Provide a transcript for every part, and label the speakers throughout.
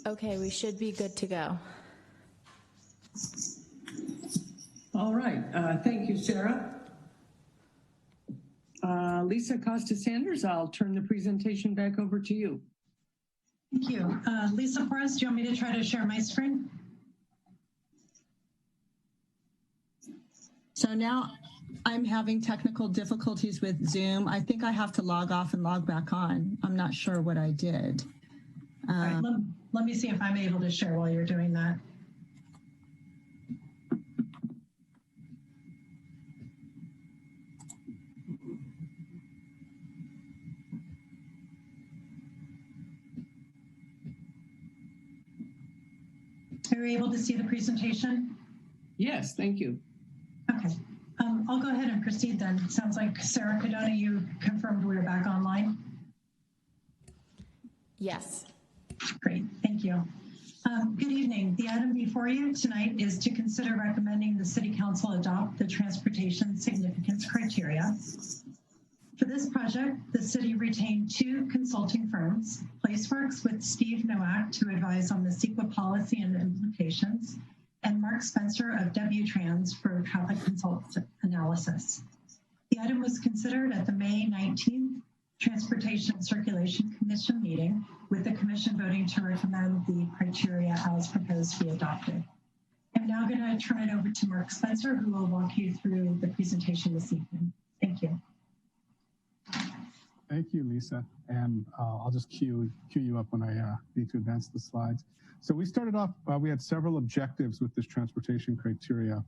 Speaker 1: Okay, we should be good to go.
Speaker 2: All right, thank you, Sarah. Lisa Costa-Sanders, I'll turn the presentation back over to you.
Speaker 3: Thank you. Lisa Forrest, do you want me to try to share my screen? So now I'm having technical difficulties with Zoom. I think I have to log off and log back on. I'm not sure what I did. Right, let me see if I'm able to share while you're doing that. Are you able to see the presentation?
Speaker 2: Yes, thank you.
Speaker 3: Okay, I'll go ahead and proceed then. It sounds like Sarah Cadona, you confirmed we're back online.
Speaker 1: Yes.
Speaker 3: Great, thank you. Good evening. The item before you tonight is to consider recommending the City Council adopt the transportation significance criteria. For this project, the city retained two consulting firms, Placeworks with Steve Nowak to advise on the CEQA policy and implications, and Mark Spencer of W-Trans for traffic consult analysis. The item was considered at the May 19th Transportation Circulation Commission meeting, with the commission voting to recommend the criteria as proposed be adopted. I'm now going to turn it over to Mark Spencer, who will walk you through the presentation this evening. Thank you.
Speaker 4: Thank you, Lisa. And I'll just cue you up when I need to advance the slides. So we started off, we had several objectives with this transportation criteria.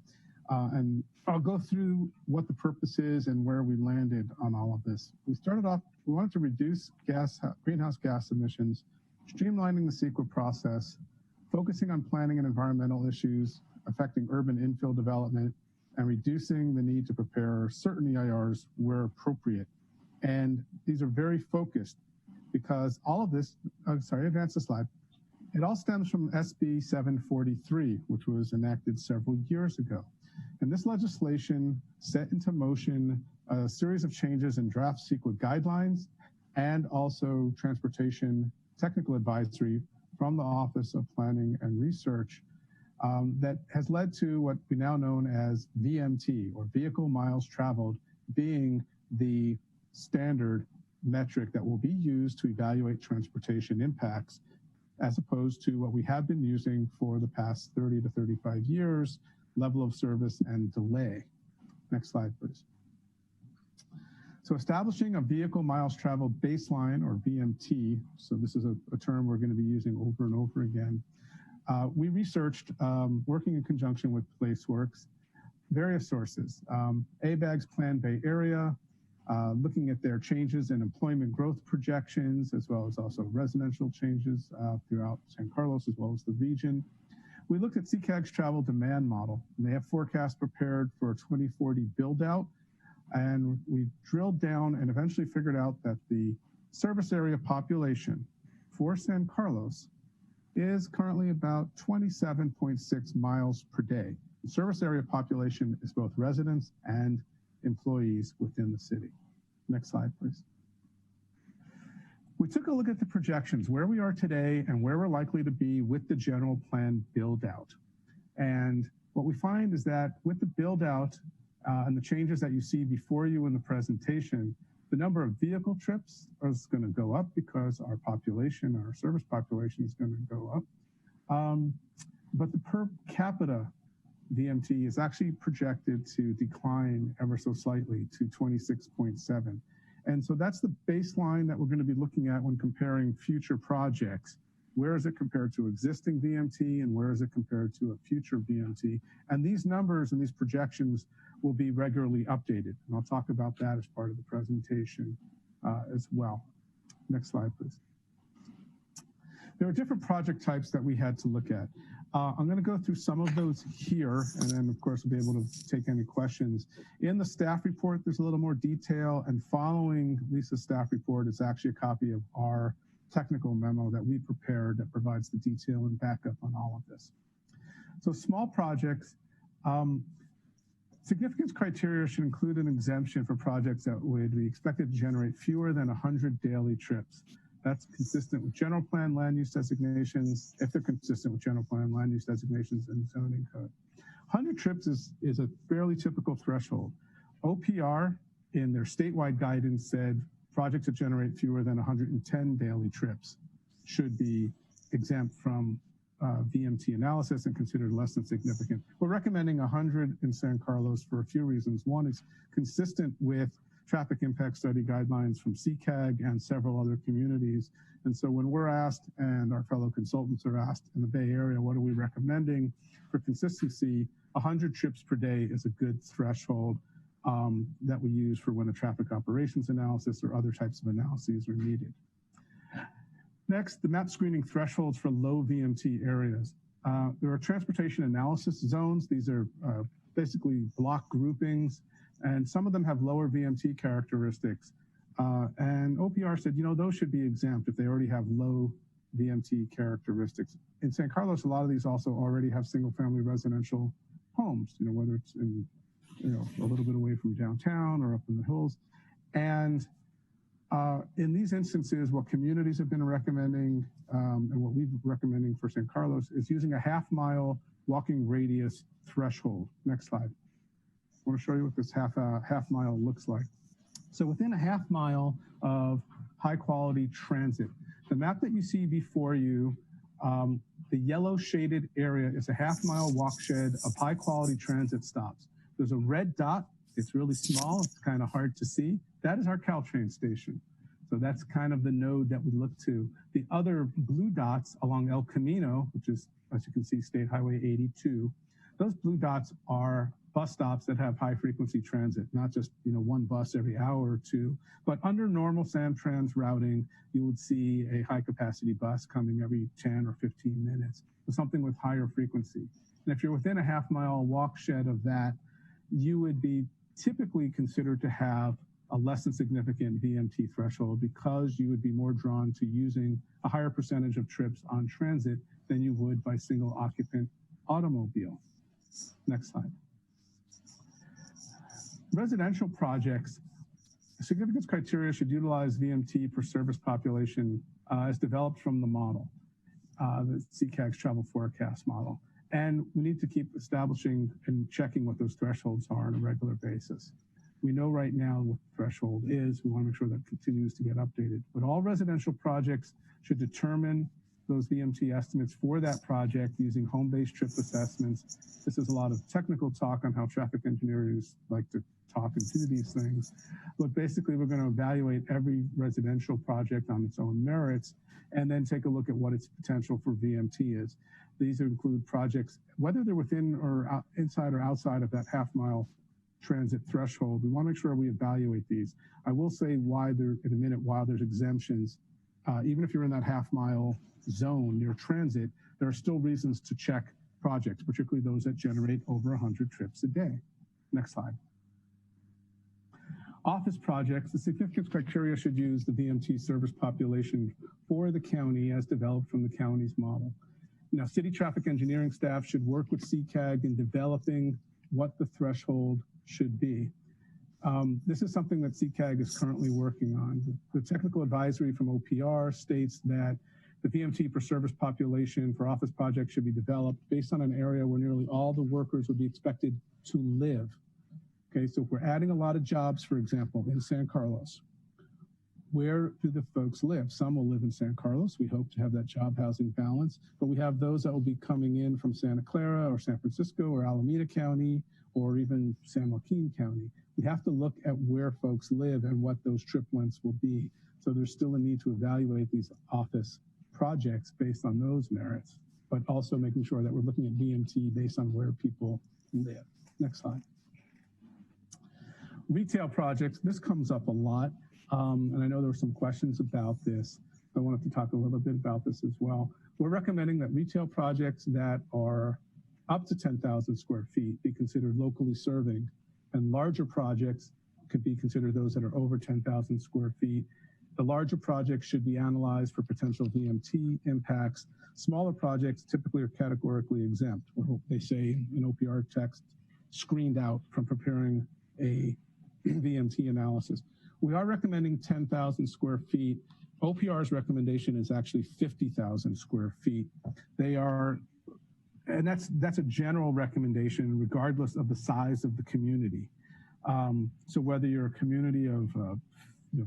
Speaker 4: And I'll go through what the purpose is and where we landed on all of this. We started off, we wanted to reduce greenhouse gas emissions, streamlining the CEQA process, focusing on planning and environmental issues affecting urban infill development, and reducing the need to prepare certain EIRs where appropriate. And these are very focused because all of this, advance the slide. It all stems from SB 743, which was enacted several years ago. And this legislation set into motion a series of changes in draft CEQA guidelines and also transportation technical advisory from the Office of Planning and Research that has led to what we now know as VMT, or vehicle miles traveled, being the standard metric that will be used to evaluate transportation impacts, as opposed to what we have been using for the past 30 to 35 years, level of service and delay. Next slide, please. So establishing a vehicle miles traveled baseline, or VMT, so this is a term we're going to be using over and over again. We researched, working in conjunction with Placeworks, various sources. ABAG's Plan Bay Area, looking at their changes in employment growth projections, as well as also residential changes throughout San Carlos, as well as the region. We looked at CCAG's travel demand model, and they have forecasts prepared for a 2040 build out. And we drilled down and eventually figured out that the service area population for San Carlos is currently about 27.6 miles per day. The service area population is both residents and employees within the city. Next slide, please. We took a look at the projections, where we are today and where we're likely to be with the general plan build out. And what we find is that with the build out and the changes that you see before you in the presentation, the number of vehicle trips is going to go up because our population, our service population is going to go up. But the per capita VMT is actually projected to decline ever so slightly to 26.7. And so that's the baseline that we're going to be looking at when comparing future projects. Where is it compared to existing VMT and where is it compared to a future VMT? And these numbers and these projections will be regularly updated. And I'll talk about that as part of the presentation as well. Next slide, please. There are different project types that we had to look at. I'm going to go through some of those here, and then of course we'll be able to take any questions. In the staff report, there's a little more detail, and following Lisa's staff report is actually a copy of our technical memo that we prepared that provides the detail and backup on all of this. So small projects, significance criteria should include an exemption for projects that would be expected to generate fewer than 100 daily trips. That's consistent with general plan land use designations, if they're consistent with general plan land use designations and zoning code. 100 trips is a fairly typical threshold. OPR in their statewide guidance said projects that generate fewer than 110 daily trips should be exempt from VMT analysis and considered less than significant. We're recommending 100 in San Carlos for a few reasons. One is consistent with traffic impact study guidelines from CCAG and several other communities. And so when we're asked, and our fellow consultants are asked in the Bay Area, what are we recommending for consistency, 100 trips per day is a good threshold that we use for when a traffic operations analysis or other types of analyses are needed. Next, the map screening thresholds for low VMT areas. There are transportation analysis zones. These are basically block groupings, and some of them have lower VMT characteristics. And OPR said, you know, those should be exempt if they already have low VMT characteristics. In San Carlos, a lot of these also already have single family residential homes, you know, whether it's in, you know, a little bit away from downtown or up in the hills. And in these instances, what communities have been recommending and what we've been recommending for San Carlos is using a half-mile walking radius threshold. Next slide. I want to show you what this half mile looks like. So within a half mile of high quality transit, the map that you see before you, the yellow shaded area is a half-mile walkshed of high quality transit stops. There's a red dot. It's really small. It's kind of hard to see. That is our Caltrain station. So that's kind of the node that we look to. The other blue dots along El Camino, which is, as you can see, State Highway 82, those blue dots are bus stops that have high frequency transit, not just, you know, one bus every hour or two, but under normal SamTrans routing, you would see a high capacity bus coming every 10 or 15 minutes, or something with higher frequency. And if you're within a half-mile walkshed of that, you would be typically considered to have a less than significant VMT threshold because you would be more drawn to using a higher percentage of trips on transit than you would by single occupant automobile. Next slide. Residential projects, significance criteria should utilize VMT per service population as developed from the model, the CCAG's travel forecast model. And we need to keep establishing and checking what those thresholds are on a regular basis. We know right now what the threshold is. We want to make sure that continues to get updated. But all residential projects should determine those VMT estimates for that project using home-based trip assessments. This is a lot of technical talk on how traffic engineers like to talk and do these things. But basically, we're going to evaluate every residential project on its own merits and then take a look at what its potential for VMT is. These include projects, whether they're within or inside or outside of that half-mile transit threshold. We want to make sure we evaluate these. I will say why there in a minute, while there's exemptions, even if you're in that half-mile zone near transit, there are still reasons to check projects, particularly those that generate over 100 trips a day. Next slide. Office projects, the significance criteria should use the VMT service population for the county as developed from the county's model. Now, city traffic engineering staff should work with CCAG in developing what the threshold should be. This is something that CCAG is currently working on. The technical advisory from OPR states that the VMT per service population for office projects should be developed based on an area where nearly all the workers would be expected to live. Okay, so if we're adding a lot of jobs, for example, in San Carlos, where do the folks live? Some will live in San Carlos. We hope to have that job housing balance, but we have those that will be coming in from Santa Clara or San Francisco or Alameda County or even San Joaquin County. We have to look at where folks live and what those trip lengths will be. So there's still a need to evaluate these office projects based on those merits, but also making sure that we're looking at VMT based on where people live. Next slide. Retail projects, this comes up a lot, and I know there were some questions about this. I wanted to talk a little bit about this as well. We're recommending that retail projects that are up to 10,000 square feet be considered locally serving, and larger projects could be considered those that are over 10,000 square feet. The larger projects should be analyzed for potential VMT impacts. Smaller projects typically are categorically exempt, or they say in OPR text, screened out from preparing a VMT analysis. We are recommending 10,000 square feet OPR's recommendation is actually 50,000 square feet. They are, and that's a general recommendation regardless of the size of the community. So whether you're a community of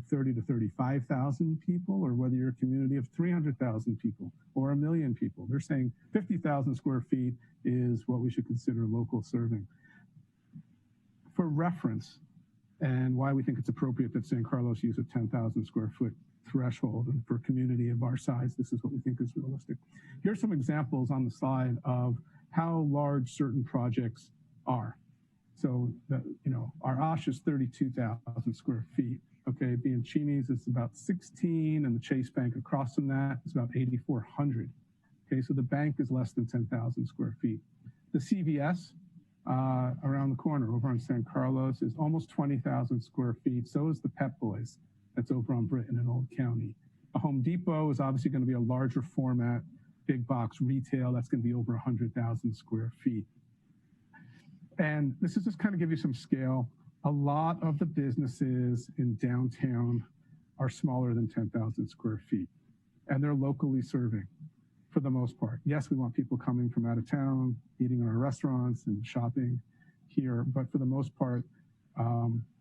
Speaker 4: 30 to 35,000 people, or whether you're a community of 300,000 people or 1 million people, they're saying 50,000 square feet is what we should consider local serving. For reference, and why we think it's appropriate that San Carlos use a 10,000 square foot threshold, and for a community of our size, this is what we think is realistic. Here's some examples on the slide of how large certain projects are. So, our OSH is 32,000 square feet. Okay, Bianchini's is about 16, and the Chase Bank across from that is about 8,400. Okay, so the bank is less than 10,000 square feet. The CVS around the corner over on San Carlos is almost 20,000 square feet. So is the Pep Boys. That's over on Britton and Old County. A Home Depot is obviously going to be a larger format, big box retail. That's going to be over 100,000 square feet. And this is just kind of give you some scale. A lot of the businesses in downtown are smaller than 10,000 square feet, and they're locally serving for the most part. Yes, we want people coming from out of town, eating in our restaurants and shopping here, but for the most part,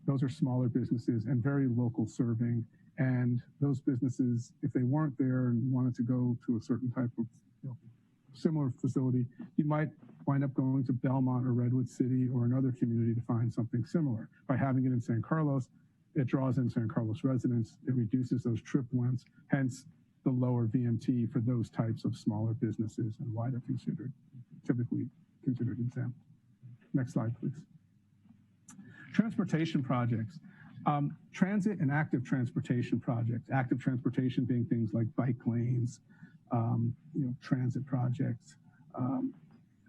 Speaker 4: those are smaller businesses and very local serving. And those businesses, if they weren't there and wanted to go to a certain type of similar facility, you might wind up going to Belmont or Redwood City or another community to find something similar. By having it in San Carlos, it draws in San Carlos residents, it reduces those trip lengths, hence the lower VMT for those types of smaller businesses and why they're typically considered exempt. Next slide, please. Transportation projects. Transit and active transportation projects. Active transportation being things like bike lanes, transit projects.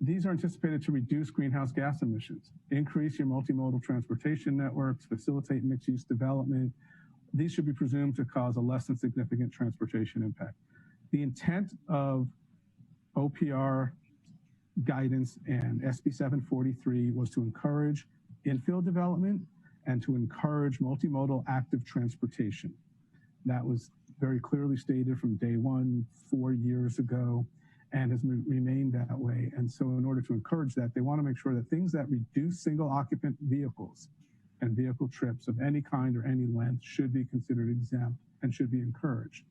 Speaker 4: These are anticipated to reduce greenhouse gas emissions, increase your multimodal transportation networks, facilitate mixed-use development. These should be presumed to cause a less than significant transportation impact. The intent of OPR guidance and SB 743 was to encourage infill development and to encourage multimodal active transportation. That was very clearly stated from day one, 4 years ago, and has remained that way. And so in order to encourage that, they want to make sure that things that reduce single occupant vehicles and vehicle trips of any kind or any length should be considered exempt and should be encouraged.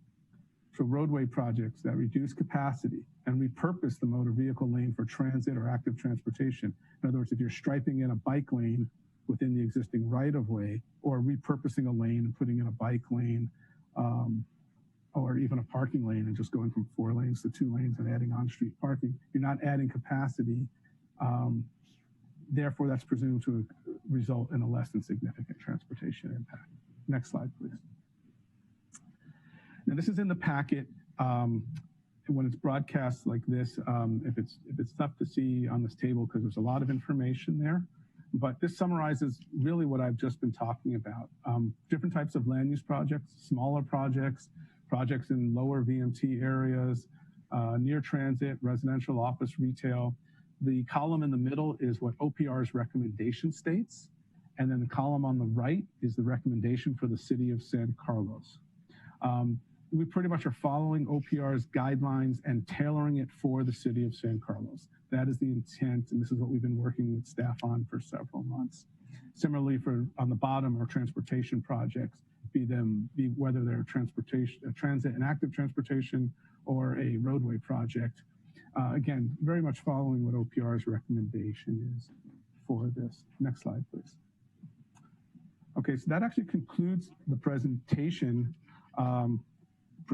Speaker 4: So roadway projects that reduce capacity and repurpose the motor vehicle lane for transit or active transportation. In other words, if you're striping in a bike lane within the existing right-of-way, or repurposing a lane and putting in a bike lane, or even a parking lane and just going from 4 lanes to 2 lanes and adding on-street parking, you're not adding capacity. Therefore, that's presumed to result in a less than significant transportation impact. Next slide, please. Now, this is in the packet. When it's broadcast like this, if it's tough to see on this table because there's a lot of information there, but this summarizes really what I've just been talking about. Different types of land use projects, smaller projects, projects in lower VMT areas, near transit, residential, office, retail. The column in the middle is what OPR's recommendation states, and then the column on the right is the recommendation for the city of San Carlos. We pretty much are following OPR's guidelines and tailoring it for the city of San Carlos. That is the intent, and this is what we've been working with staff on for several months. Similarly, on the bottom are transportation projects, be whether they're transit and active transportation or a roadway project. Again, very much following what OPR's recommendation is for this. Next slide, please. Okay, so that actually concludes the presentation.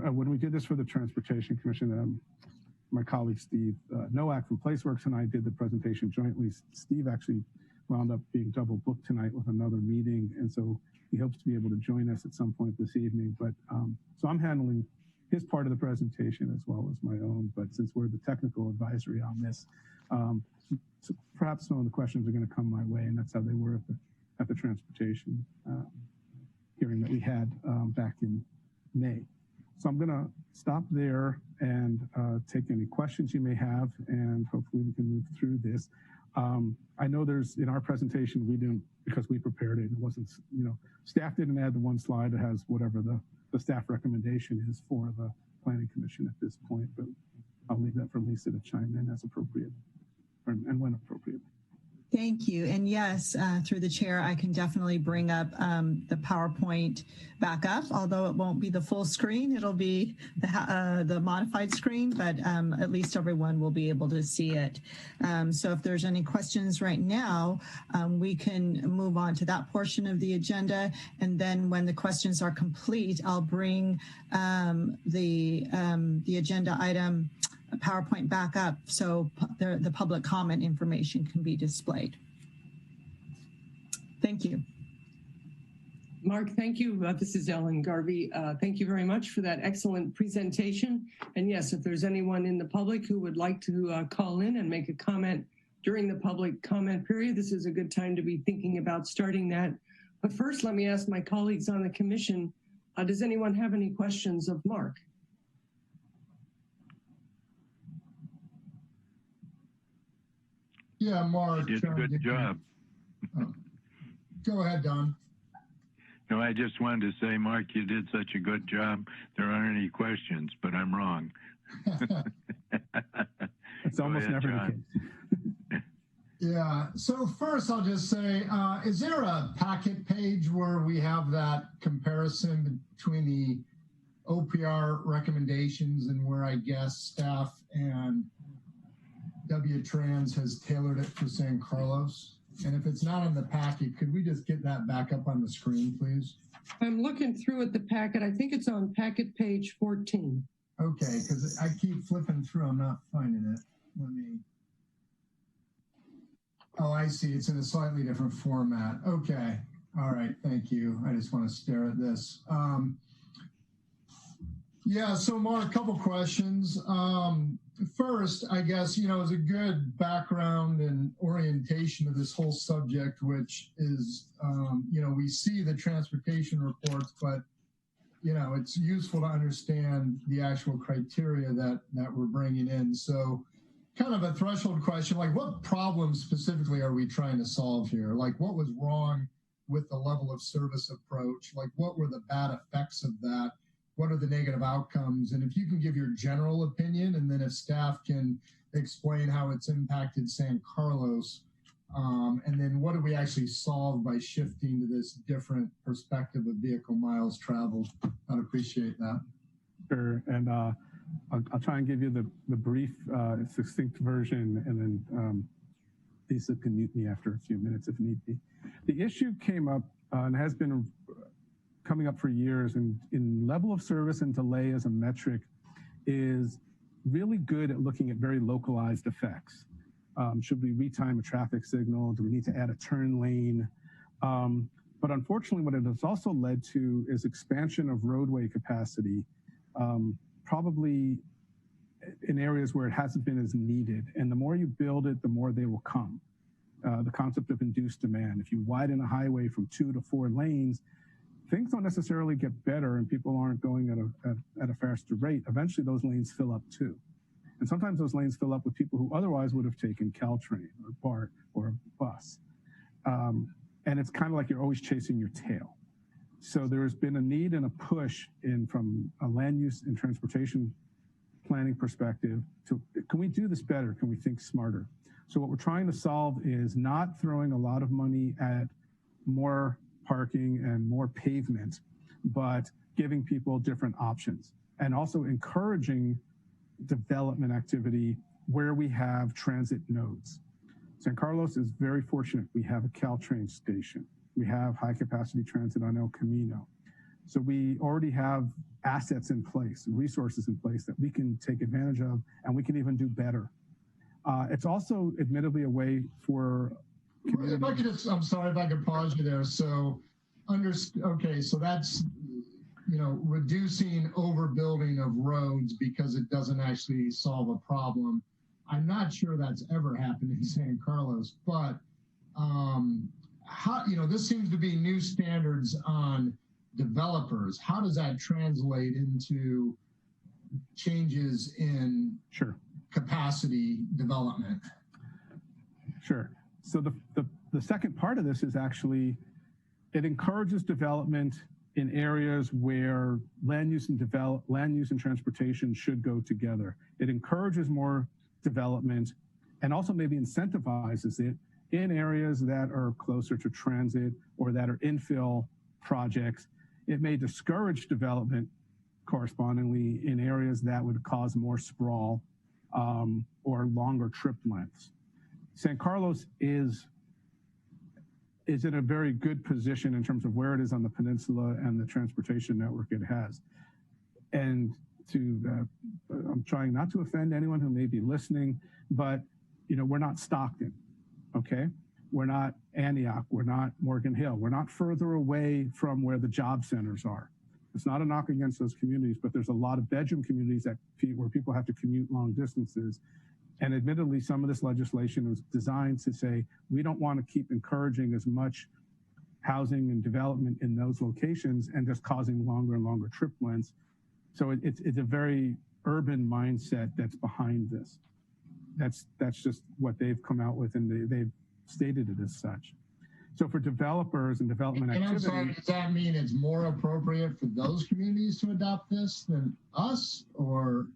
Speaker 4: When we did this for the Transportation Commission, my colleague Steve Nowak from Placeworks and I did the presentation jointly. Steve actually wound up being double booked tonight with another meeting, and so he hopes to be able to join us at some point this evening. But so I'm handling his part of the presentation as well as my own, but since we're the technical advisory on this, so perhaps some of the questions are going to come my way, and that's how they were at the transportation hearing that we had back in May. So I'm going to stop there and take any questions you may have, and hopefully we can move through this. I know in our presentation, we didn't, because we prepared it, it wasn't, staff didn't add the one slide that has whatever the the staff recommendation is for the Planning Commission at this point, but I'll leave that for Lisa to chime in as appropriate and when appropriate.
Speaker 5: Thank you. And yes, through the chair, I can definitely bring up the PowerPoint back up, although it won't be the full screen. It'll be the modified screen, but at least everyone will be able to see it. So if there's any questions right now, we can move on to that portion of the agenda. And then when the questions are complete, I'll bring the agenda item PowerPoint back up so the public comment information can be displayed. Thank you.
Speaker 2: Mark, thank you. This is Ellen Garvey. Thank you very much for that excellent presentation. And yes, if there's anyone in the public who would like to call in and make a comment during the public comment period, this is a good time to be thinking about starting that. But first, let me ask my colleagues on the commission, does anyone have any questions of Mark?
Speaker 6: Yeah, Mark.
Speaker 7: You did a good job.
Speaker 6: Go ahead, Don.
Speaker 7: No, I just wanted to say, Mark, you did such a good job. There aren't any questions, but I'm wrong.
Speaker 4: It's almost
Speaker 7: ahead,
Speaker 4: never
Speaker 7: John.
Speaker 4: the case.
Speaker 6: Yeah, so first I'll just say, is there a packet page where we have that comparison between the OPR recommendations and where I guess staff and W-Trans has tailored it for San Carlos? And if it's not on the packet, could we just get that back up on the screen, please?
Speaker 2: I'm looking through at the packet. I think it's on packet page 14.
Speaker 6: Okay, because I keep flipping through. I'm not finding it. Let me. Oh, I see. It's in a slightly different format. Okay. All right. Thank you. I just want to stare at this. Yeah. So, Mark, a couple questions. First, I guess, as a good background and orientation of this whole subject, which is, we see the transportation reports, but, it's useful to understand the actual criteria that we're bringing in. So kind of a threshold question, like what problems specifically are we trying to solve here? Like what was wrong with the level of service approach? Like what were the bad effects of that? What are the negative outcomes? And if you can give your general opinion, and then if staff can explain how it's impacted San Carlos, and then what do we actually solve by shifting to this different perspective of vehicle miles traveled? I'd appreciate that.
Speaker 4: Sure, and I'll try and give you the brief, succinct version, and then Lisa can mute me after a few minutes if need be. The issue came up and has been coming up for years, and in level of service and delay as a metric is really good at looking at very localized effects. Should we retime a traffic signal? Do we need to add a turn lane? But unfortunately, what it has also led to is expansion of roadway capacity, probably in areas where it hasn't been as needed. And the more you build it, the more they will come. The concept of induced demand. If you widen a highway from 2 to 4 lanes, things don't necessarily get better and people aren't going at a faster rate. Eventually those lanes fill up too. And sometimes those lanes fill up with people who otherwise would have taken Caltrain or BART or a bus. And it's kind of like you're always chasing your tail. So there's been a need and a push from a land use and transportation planning perspective to, can we do this better? Can we think smarter? So what we're trying to solve is not throwing a lot of money at more parking and more pavement, but giving people different options and also encouraging development activity where we have transit nodes. San Carlos is very fortunate. We have a Caltrain station. We have high capacity transit on El Camino. So we already have assets in place, resources in place that we can take advantage of, and we can even do better. It's also admittedly a way for community.
Speaker 6: If I could just, I'm sorry if I could pause you there. So, okay, so that's, reducing overbuilding of roads because it doesn't actually solve a problem. I'm not sure that's ever happened in San Carlos, but how, this seems to be new standards on developers. How does that translate into changes in capacity development?
Speaker 4: Sure. So the second part of this is actually, it encourages development in areas where land use and transportation should go together. It encourages more development and also maybe incentivizes it in areas that are closer to transit or that are infill projects. It may discourage development correspondingly in areas that would cause more sprawl or longer trip lengths. San Carlos is in a very good position in terms of where it is on the peninsula and the transportation network it has. And I'm trying not to offend anyone who may be listening, but we're not Stockton, okay? We're not Antioch, we're not Morgan Hill. We're not further away from where the job centers are. It's not a knock against those communities, but there's a lot of bedroom communities where people have to commute long distances. And admittedly, some of this legislation is designed to say, we don't want to keep encouraging as much housing and development in those locations and just causing longer and longer trip lengths. So it's a very urban mindset that's behind this. That's just what they've come out with, and they've stated it as such. So for developers and development activity—
Speaker 6: I'm sorry, does that mean it's more appropriate for those communities to adopt this than us, or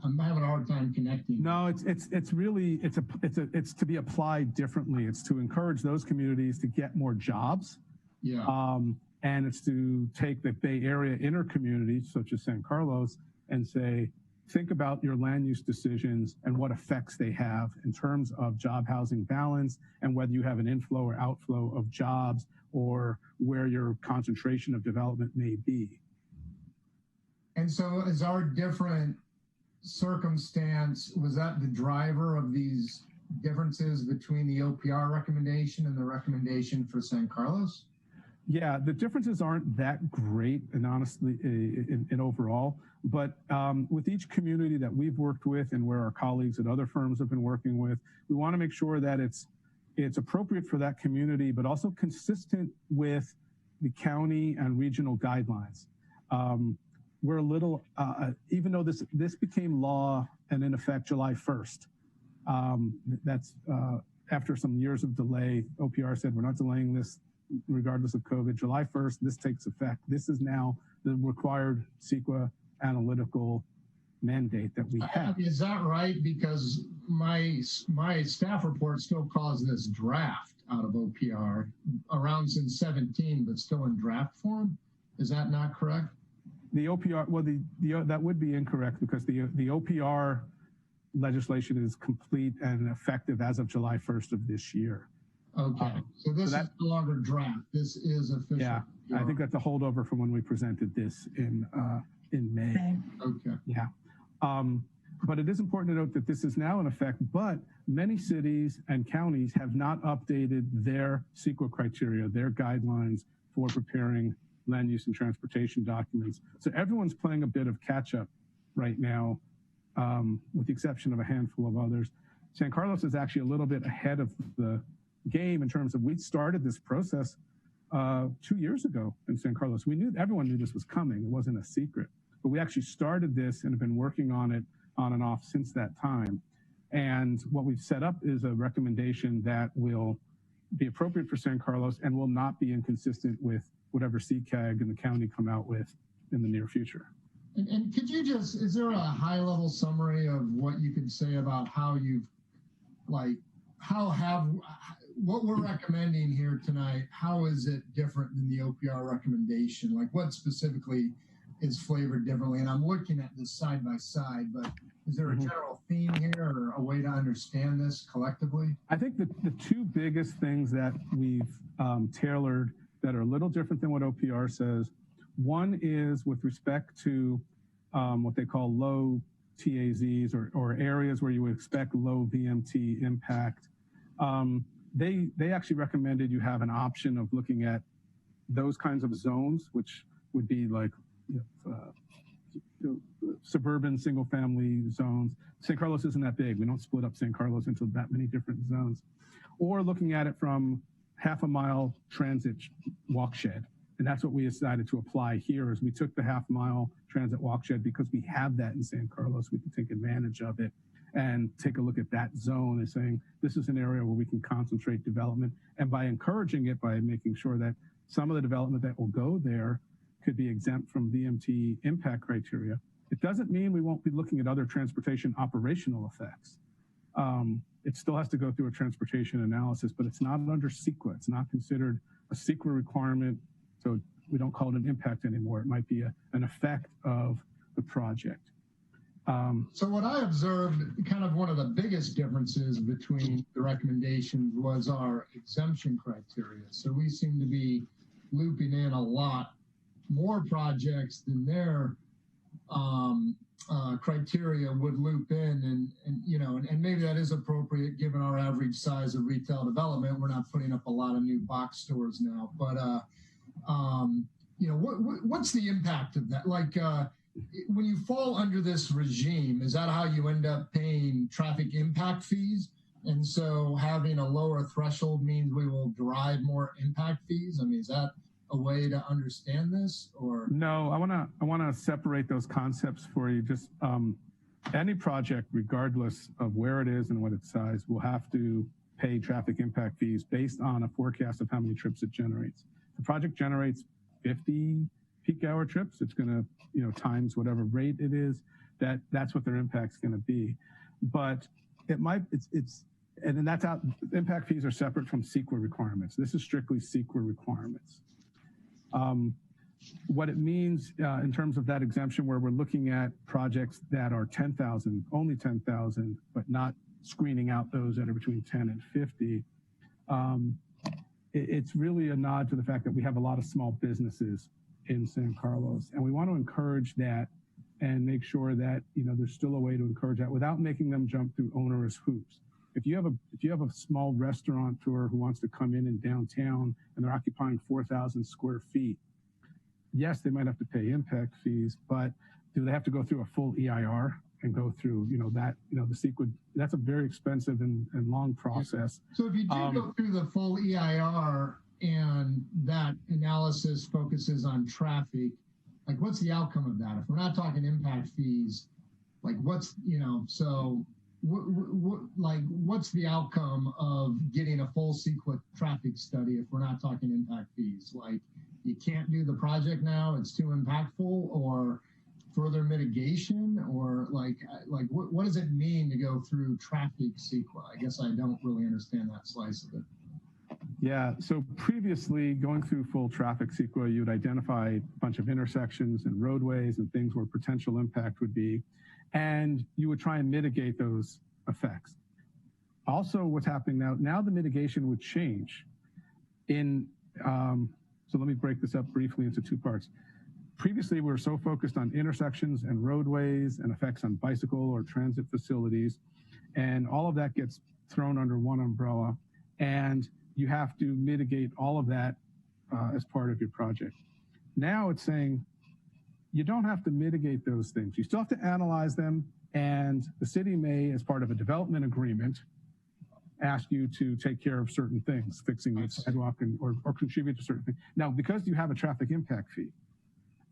Speaker 6: I'm having a hard time connecting?
Speaker 4: No, it's really to be applied differently. It's to encourage those communities to get more jobs.
Speaker 6: Yeah.
Speaker 4: And it's to take the Bay Area inner communities, such as San Carlos, and say, think about your land use decisions and what effects they have in terms of job housing balance and whether you have an inflow or outflow of jobs or where your concentration of development may be.
Speaker 6: And so is our different circumstance, was that the driver of these differences between the OPR recommendation and the recommendation for San Carlos?
Speaker 4: Yeah, the differences aren't that great, and honestly, in overall, but with each community that we've worked with and where our colleagues at other firms have been working with, we want to make sure that it's appropriate for that community, but also consistent with the county and regional guidelines. We're a little, even though this became law and in effect July 1st, that's after some years of delay. OPR said we're not delaying this regardless of COVID. July 1st, this takes effect. This is now the required CEQA analytical mandate that we have.
Speaker 6: Is that right? Because my staff report still calls this draft out of OPR, around since 17, but still in draft form. Is that not correct?
Speaker 4: The OPR, well, that would be incorrect because the OPR legislation is complete and effective as of July 1st of this year.
Speaker 6: Okay, so this is no longer draft. This is official.
Speaker 4: Yeah, I think that's a holdover from when we presented this in May.
Speaker 6: Okay.
Speaker 4: Yeah, but it is important to note that this is now in effect, but many cities and counties have not updated their CEQA criteria, their guidelines for preparing land use and transportation documents. So everyone's playing a bit of catch up right now, with the exception of a handful of others. San Carlos is actually a little bit ahead of the game in terms of, we started this process 2 years ago in San Carlos. Everyone knew this was coming. It wasn't a secret, but we actually started this and have been working on it on and off since that time. And what we've set up is a recommendation that will be appropriate for San Carlos and will not be inconsistent with whatever CCAG and the county come out with in the near future.
Speaker 6: And could you just, is there a high level summary of what you could say about how you've, what we're recommending here tonight, how is it different than the OPR recommendation? Like, what specifically is flavored differently? And I'm looking at this side by side, but is there a general theme here or a way to understand this collectively?
Speaker 4: I think the two biggest things that we've tailored that are a little different than what OPR says, one is with respect to what they call low TAZs or areas where you would expect low VMT impact. They actually recommended you have an option of looking at those kinds of zones, which would be like suburban single family zones. San Carlos isn't that big. We don't split up San Carlos into that many different zones. Or looking at it from half-a-mile transit walkshed. And that's what we decided to apply here, is we took the half-mile transit walkshed because we have that in San Carlos. We can take advantage of it and take a look at that zone as saying, this is an area where we can concentrate development. And by encouraging it, by making sure that some of the development that will go there could be exempt from VMT impact criteria. It doesn't mean we won't be looking at other transportation operational effects. It still has to go through a transportation analysis, but it's not under CEQA. It's not considered a CEQA requirement, so we don't call it an impact anymore. It might be an effect of the project.
Speaker 6: So what I observed, kind of one of the biggest differences between the recommendations was our exemption criteria. So we seem to be looping in a lot more projects than their criteria would loop in, and maybe that is appropriate given our average size of retail development. We're not putting up a lot of new box stores now, but what's the impact of that? Like when you fall under this regime, is that how you end up paying traffic impact fees? And so having a lower threshold means we will derive more impact fees? I mean, is that a way to understand this, or?
Speaker 4: No, I wanna separate those concepts for you. Just any project, regardless of where it is and what its size, will have to pay traffic impact fees based on a forecast of how many trips it generates. If the project generates 50 peak hour trips, it's gonna, times whatever rate it is, that's what their impact's gonna be. But it might, and then that's out, impact fees are separate from CEQA requirements. This is strictly CEQA requirements. What it means in terms of that exemption, where we're looking at projects that are 10,000, only 10,000, but not screening out those that are between 10 and 50, it's really a nod to the fact that we have a lot of small businesses in San Carlos, and we want to encourage that and make sure that there's still a way to encourage that without making them jump through onerous hoops. If you have a small restaurateur who wants to come in downtown and they're occupying 4,000 square feet, yes, they might have to pay impact fees, but do they have to go through a full EIR and go through the CEQA? That's a very expensive and long process.
Speaker 6: So if you do go through the full EIR and that analysis focuses on traffic, like what's the outcome of that? If we're not talking impact fees, like what's what's the outcome of getting a full CEQA traffic study if we're not talking impact fees? Like you can't do the project now, it's too impactful, or further mitigation, or like what does it mean to go through traffic CEQA? I guess I don't really understand that slice of it.
Speaker 4: Yeah, so previously going through full traffic CEQA, you'd identify a bunch of intersections and roadways and things where potential impact would be, and you would try and mitigate those effects. Also, what's happening now the mitigation would change. So let me break this up briefly into two parts. Previously, we were so focused on intersections and roadways and effects on bicycle or transit facilities, and all of that gets thrown under one umbrella, and you have to mitigate all of that as part of your project. Now it's saying you don't have to mitigate those things. You still have to analyze them, and the city may, as part of a development agreement, ask you to take care of certain things, fixing the sidewalk or contribute to certain things. Now, because you have a traffic impact fee,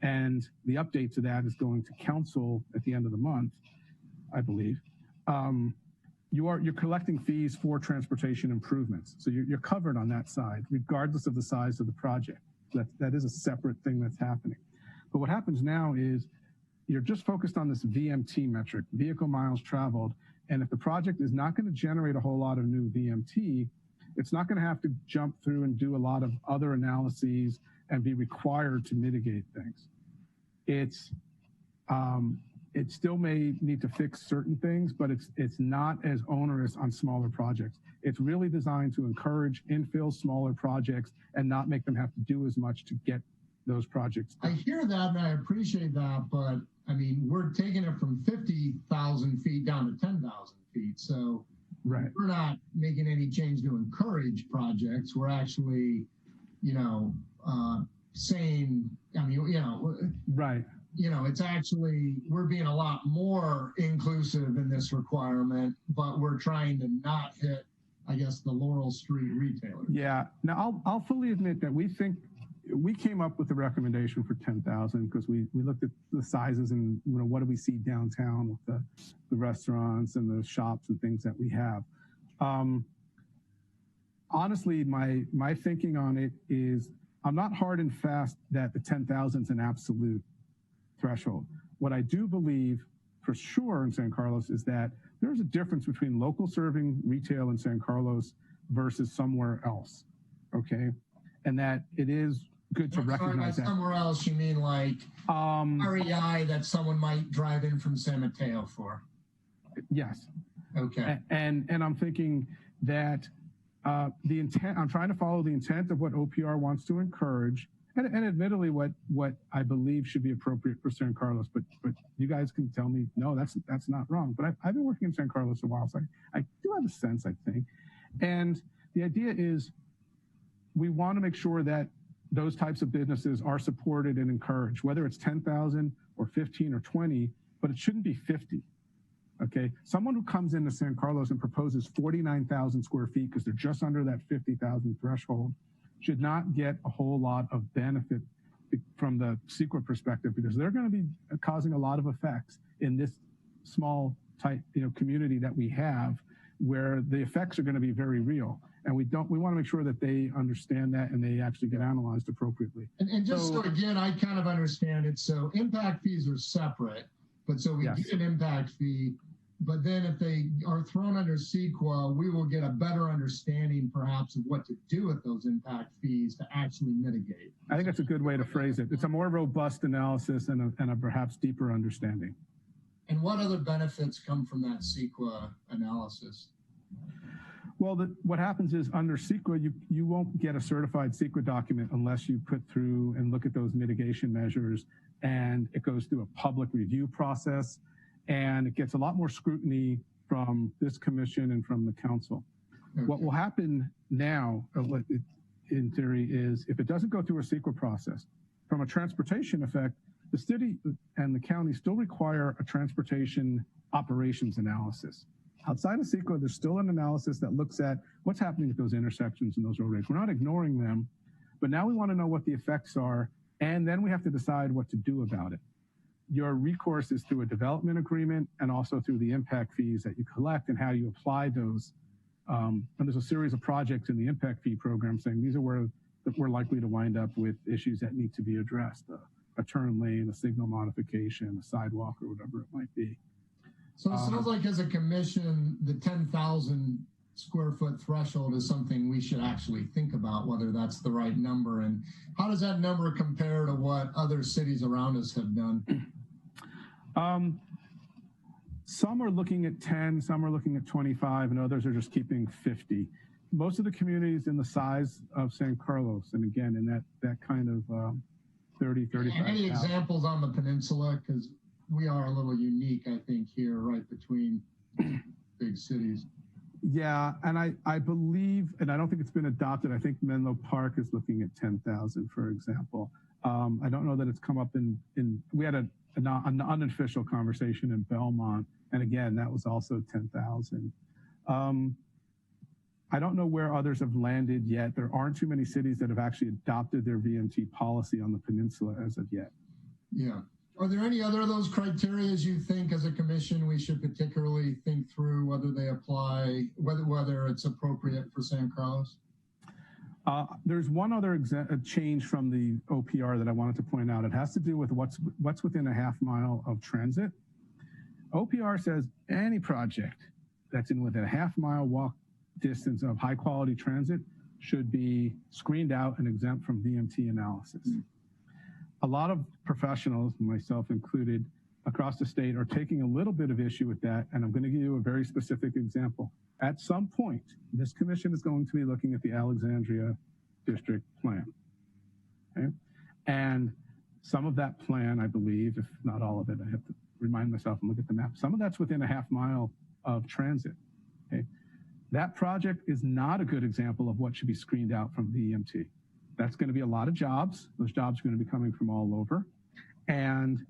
Speaker 4: and the update to that is going to council at the end of the month, I believe, you're collecting fees for transportation improvements. So you're covered on that side, regardless of the size of the project. That is a separate thing that's happening. But what happens now is you're just focused on this VMT metric, vehicle miles traveled. And if the project is not going to generate a whole lot of new VMT, it's not going to have to jump through and do a lot of other analyses and be required to mitigate things. It still may need to fix certain things, but it's not as onerous on smaller projects. It's really designed to encourage infill smaller projects and not make them have to do as much to get those projects done.
Speaker 6: I hear that and I appreciate that, but I mean, we're taking it from 50,000 feet down to 10,000 feet. So
Speaker 4: right.
Speaker 6: We're not making any change to encourage projects. We're actually, saying,
Speaker 4: right.
Speaker 6: It's actually, we're being a lot more inclusive in this requirement, but we're trying to not hit, I guess, the Laurel Street retailers.
Speaker 4: Yeah. Now, I'll fully admit that we came up with the recommendation for 10,000 because we looked at the sizes and what do we see downtown with the restaurants and the shops and things that we have. Honestly, my thinking on it is I'm not hard and fast that the 10,000 is an absolute threshold. What I do believe for sure in San Carlos is that there's a difference between local serving retail in San Carlos versus somewhere else, okay? And that it is good to recognize that.
Speaker 6: Somewhere else, you mean like REI that someone might drive in from San Mateo for?
Speaker 4: Yes.
Speaker 6: Okay.
Speaker 4: And I'm thinking that the intent, I'm trying to follow the intent of what OPR wants to encourage, and admittedly what I believe should be appropriate for San Carlos, but you guys can tell me, no, that's not wrong. But I've been working in San Carlos a while, so I do have a sense, I think. And the idea is we want to make sure that those types of businesses are supported and encouraged, whether it's 10,000 or 15 or 20, but it shouldn't be 50. Okay, someone who comes into San Carlos and proposes 49,000 square feet because they're just under that 50,000 threshold should not get a whole lot of benefit from the CEQA perspective, because they're going to be causing a lot of effects in this small tight, community that we have, where the effects are going to be very real. And we want to make sure that they understand that and they actually get analyzed appropriately.
Speaker 6: And just so again, I kind of understand it. So impact fees are separate, but so we get an impact fee, but then if they are thrown under CEQA, we will get a better understanding perhaps of what to do with those impact fees to actually mitigate.
Speaker 4: I think that's a good way to phrase it. It's a more robust analysis and a perhaps deeper understanding.
Speaker 6: And what other benefits come from that CEQA analysis?
Speaker 4: Well, what happens is under CEQA, you won't get a certified CEQA document unless you put through and look at those mitigation measures, and it goes through a public review process, and it gets a lot more scrutiny from this commission and from the council. Okay. What will happen now, in theory, is if it doesn't go through a CEQA process, from a transportation effect, the city and the county still require a transportation operations analysis. Outside of CEQA, there's still an analysis that looks at what's happening at those intersections and those roadways. We're not ignoring them, but now we want to know what the effects are, and then we have to decide what to do about it. Your recourse is through a development agreement and also through the impact fees that you collect and how you apply those. And there's a series of projects in the impact fee program saying these are where we're likely to wind up with issues that need to be addressed. A turn lane, a signal modification, a sidewalk, or whatever it might be.
Speaker 6: So it sounds like as a commission, the 10,000 square foot threshold is something we should actually think about, whether that's the right number. And how does that number compare to what other cities around us have done?
Speaker 4: Some are looking at 10, some are looking at 25, and others are just keeping 50. Most of the communities in the size of San Carlos, and again, in that kind of 30, 35.
Speaker 6: Any examples on the peninsula? Because we are a little unique, I think, here, right between big cities.
Speaker 4: Yeah, and I believe, and I don't think it's been adopted, I think Menlo Park is looking at 10,000, for example. I don't know that it's come up we had an unofficial conversation in Belmont, and again, that was also 10,000. I don't know where others have landed yet. There aren't too many cities that have actually adopted their VMT policy on the peninsula as of yet.
Speaker 6: Yeah. Are there any other of those criteria you think as a commission we should particularly think through whether they apply, whether it's appropriate for San Carlos?
Speaker 4: There's one other change from the OPR that I wanted to point out. It has to do with what's within a half mile of transit. OPR says any project that's within a half mile walk distance of high quality transit should be screened out and exempt from VMT analysis. A lot of professionals, myself included, across the state are taking a little bit of issue with that, and I'm going to give you a very specific example. At some point, this commission is going to be looking at the Alexandria District Plan. Okay? And some of that plan, I believe, if not all of it, I have to remind myself and look at the map. Some of that's within a half mile of transit. Okay? That project is not a good example of what should be screened out from VMT. That's going to be a lot of jobs. Those jobs are going to be coming from all over. And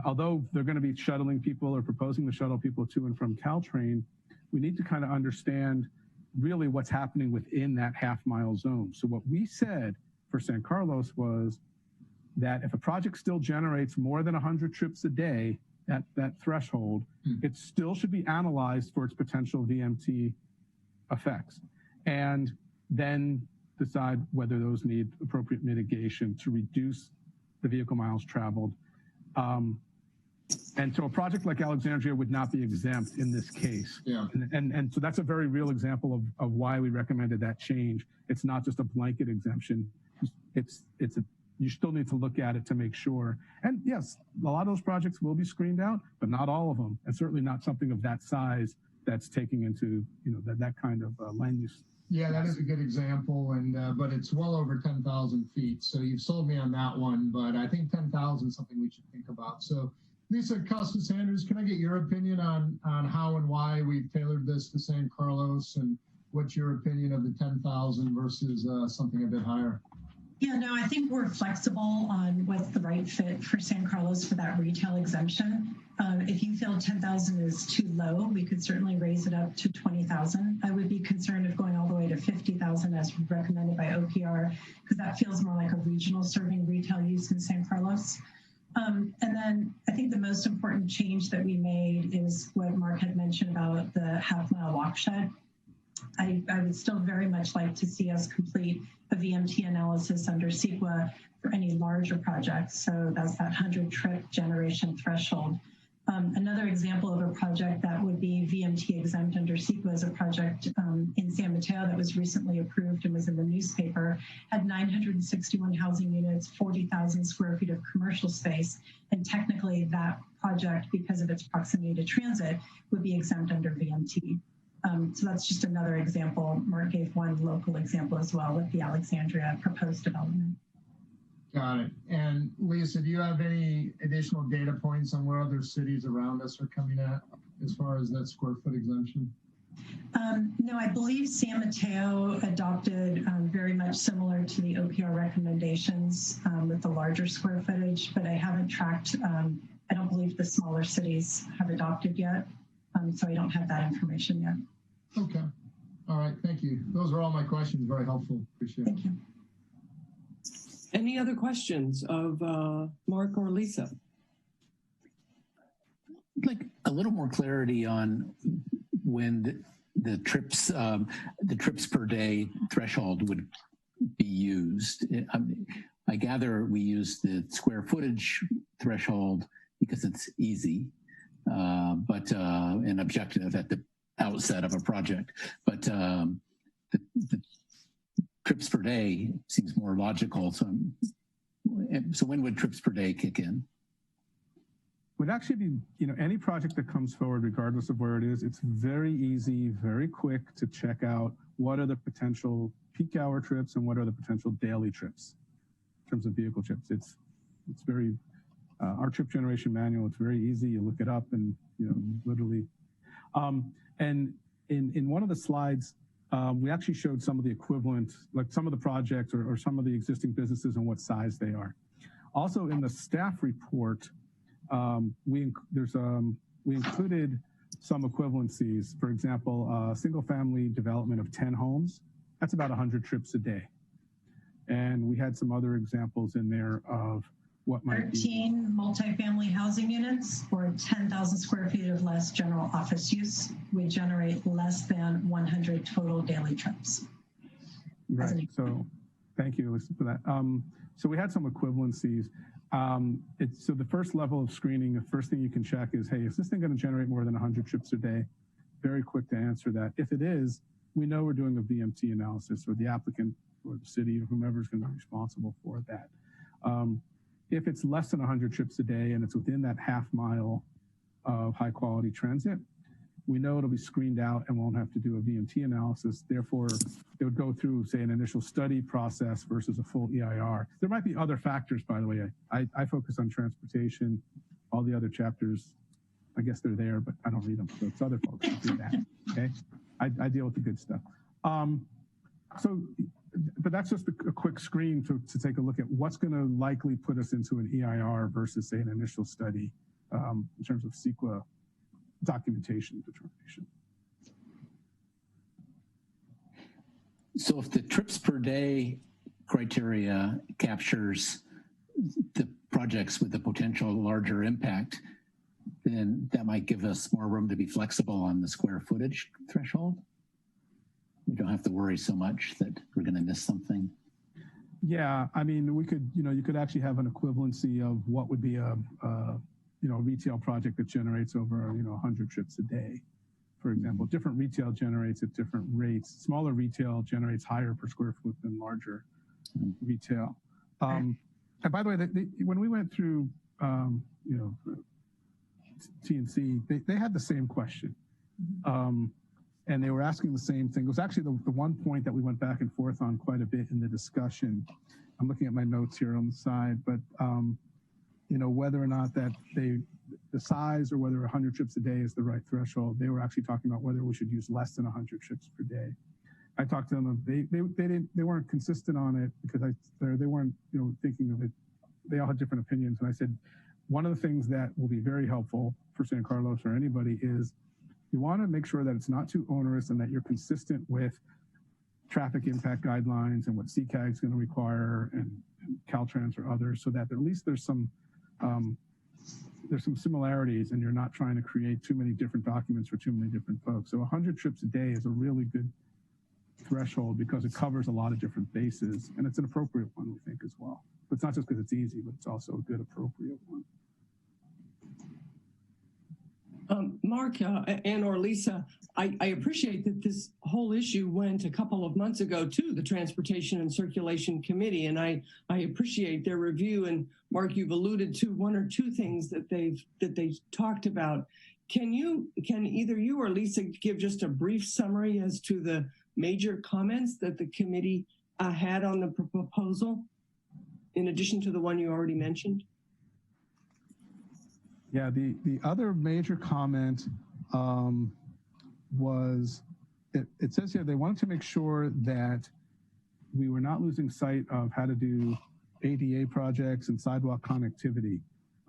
Speaker 4: although they're going to be shuttling people or proposing to shuttle people to and from Caltrain, we need to kind of understand really what's happening within that half mile zone. So what we said for San Carlos was that if a project still generates more than 100 trips a day, that threshold, it still should be analyzed for its potential VMT effects. And then decide whether those need appropriate mitigation to reduce the vehicle miles traveled. And so a project like Alexandria would not be exempt in this case.
Speaker 6: Yeah.
Speaker 4: And so that's a very real example of why we recommended that change. It's not just a blanket exemption. You still need to look at it to make sure. And yes, a lot of those projects will be screened out, but not all of them, and certainly not something of that size that's taking into, you know, that kind of land use.
Speaker 6: Yeah, that is a good example, and but it's well over 10,000 feet. So you've sold me on that one, but I think 10,000 is something we should think about. So Lisa Costa-Sanders, can I get your opinion on how and why we've tailored this to San Carlos, and what's your opinion of the 10,000 versus something a bit higher?
Speaker 3: Yeah, no, I think we're flexible on what's the right fit for San Carlos for that retail exemption. If you feel 10,000 is too low, we could certainly raise it up to 20,000. I would be concerned of going all the way to 50,000 as recommended by OPR, because that feels more like a regional serving retail use in San Carlos. And then I think the most important change that we made is what Mark had mentioned about the half-mile walk shed. I would still very much like to see us complete a VMT analysis under CEQA for any larger projects. So that's that 100-trip generation threshold. Another example of a project that would be VMT exempt under CEQA is a project in San Mateo that was recently approved and was in the newspaper, had 961 housing units, 40,000 square feet of commercial space. And technically that project, because of its proximity to transit, would be exempt under VMT. So that's just another example. Mark gave one local example as well with the Alexandria proposed development.
Speaker 6: Got it. And Lisa, do you have any additional data points on where other cities around us are coming at as far as that square foot exemption?
Speaker 3: No, I believe San Mateo adopted very much similar to the OPR recommendations with the larger square footage, but I haven't tracked, I don't believe the smaller cities have adopted yet. So I don't have that information yet.
Speaker 6: Okay. All right. Thank you. Those are all my questions. Very helpful. Appreciate it.
Speaker 3: Thank you.
Speaker 2: Any other questions of Mark or Lisa?
Speaker 8: I'd like a little more clarity on when the trips per day threshold would be used. I gather we use the square footage threshold because it's easy, but an objective at the outset of a project. But the trips per day seems more logical. So when would trips per day kick in?
Speaker 4: Would actually be, you know, any project that comes forward, regardless of where it is, it's very easy, very quick to check out what are the potential peak hour trips and what are the potential daily trips in terms of vehicle trips. It's very, our trip generation manual, it's very easy. You look it up and, you know, literally. And in one of the slides, we actually showed some of the equivalent, like some of the projects or some of the existing businesses and what size they are. Also in the staff report, we included some equivalencies. For example, single family development of 10 homes, that's about 100 trips a day. And we had some other examples in there of what might
Speaker 3: 13 multifamily housing units or 10,000 square feet of less general office use would generate less than 100 total daily trips.
Speaker 4: Right, so thank you, Elisa, for that. So we had some equivalencies. So the first level of screening, the first thing you can check is, hey, is this thing going to generate more than 100 trips a day? Very quick to answer that. If it is, we know we're doing a VMT analysis, or the applicant or the city or whomever is going to be responsible for that. If it's less than 100 trips a day and it's within that half mile of high quality transit, we know it'll be screened out and won't have to do a VMT analysis. Therefore, it would go through, say, an initial study process versus a full EIR. There might be other factors, by the way. I focus on transportation. All the other chapters, I guess they're there, but I don't read them. So it's other folks who do that, okay? I deal with the good stuff. But that's just a quick screen to take a look at what's going to likely put us into an EIR versus, say, an initial study in terms of CEQA documentation determination.
Speaker 8: So if the trips per day criteria captures the projects with the potential larger impact, then that might give us more room to be flexible on the square footage threshold? we don't have to worry so much that we're going to miss something?
Speaker 4: Yeah, I mean, we could, you could actually have an equivalency of what would be a retail project that generates over, 100 trips a day. For example, different retail generates at different rates. Smaller retail generates higher per square foot than larger retail. And by the way, when we went through, TNC, they had the same question. And they were asking the same thing. It was actually the one point that we went back and forth on quite a bit in the discussion. I'm looking at my notes here on the side, but whether or not that the size or whether 100 trips a day is the right threshold, they were actually talking about whether we should use less than 100 trips per day. I talked to them. They weren't consistent on it because they weren't thinking of it. They all had different opinions, and I said one of the things that will be very helpful for San Carlos or anybody is you want to make sure that it's not too onerous and that you're consistent with traffic impact guidelines and what CCAG is going to require and Caltrans or others, so that at least there's some similarities and you're not trying to create too many different documents for too many different folks. So 100 trips a day is a really good threshold because it covers a lot of different bases, and it's an appropriate one, we think, as well. But it's not just because it's easy, but it's also a good appropriate one.
Speaker 2: Mark and or Lisa, I appreciate that this whole issue went a couple of months ago to the Transportation and Circulation Committee, and I appreciate their review. And Mark, you've alluded to one or two things that they've talked about. Can either you or Lisa give just a brief summary as to the major comments that the committee had on the proposal, in addition to the one you already mentioned?
Speaker 4: Yeah, the other major comment was, it says here they wanted to make sure that we were not losing sight of how to do ADA projects and sidewalk connectivity.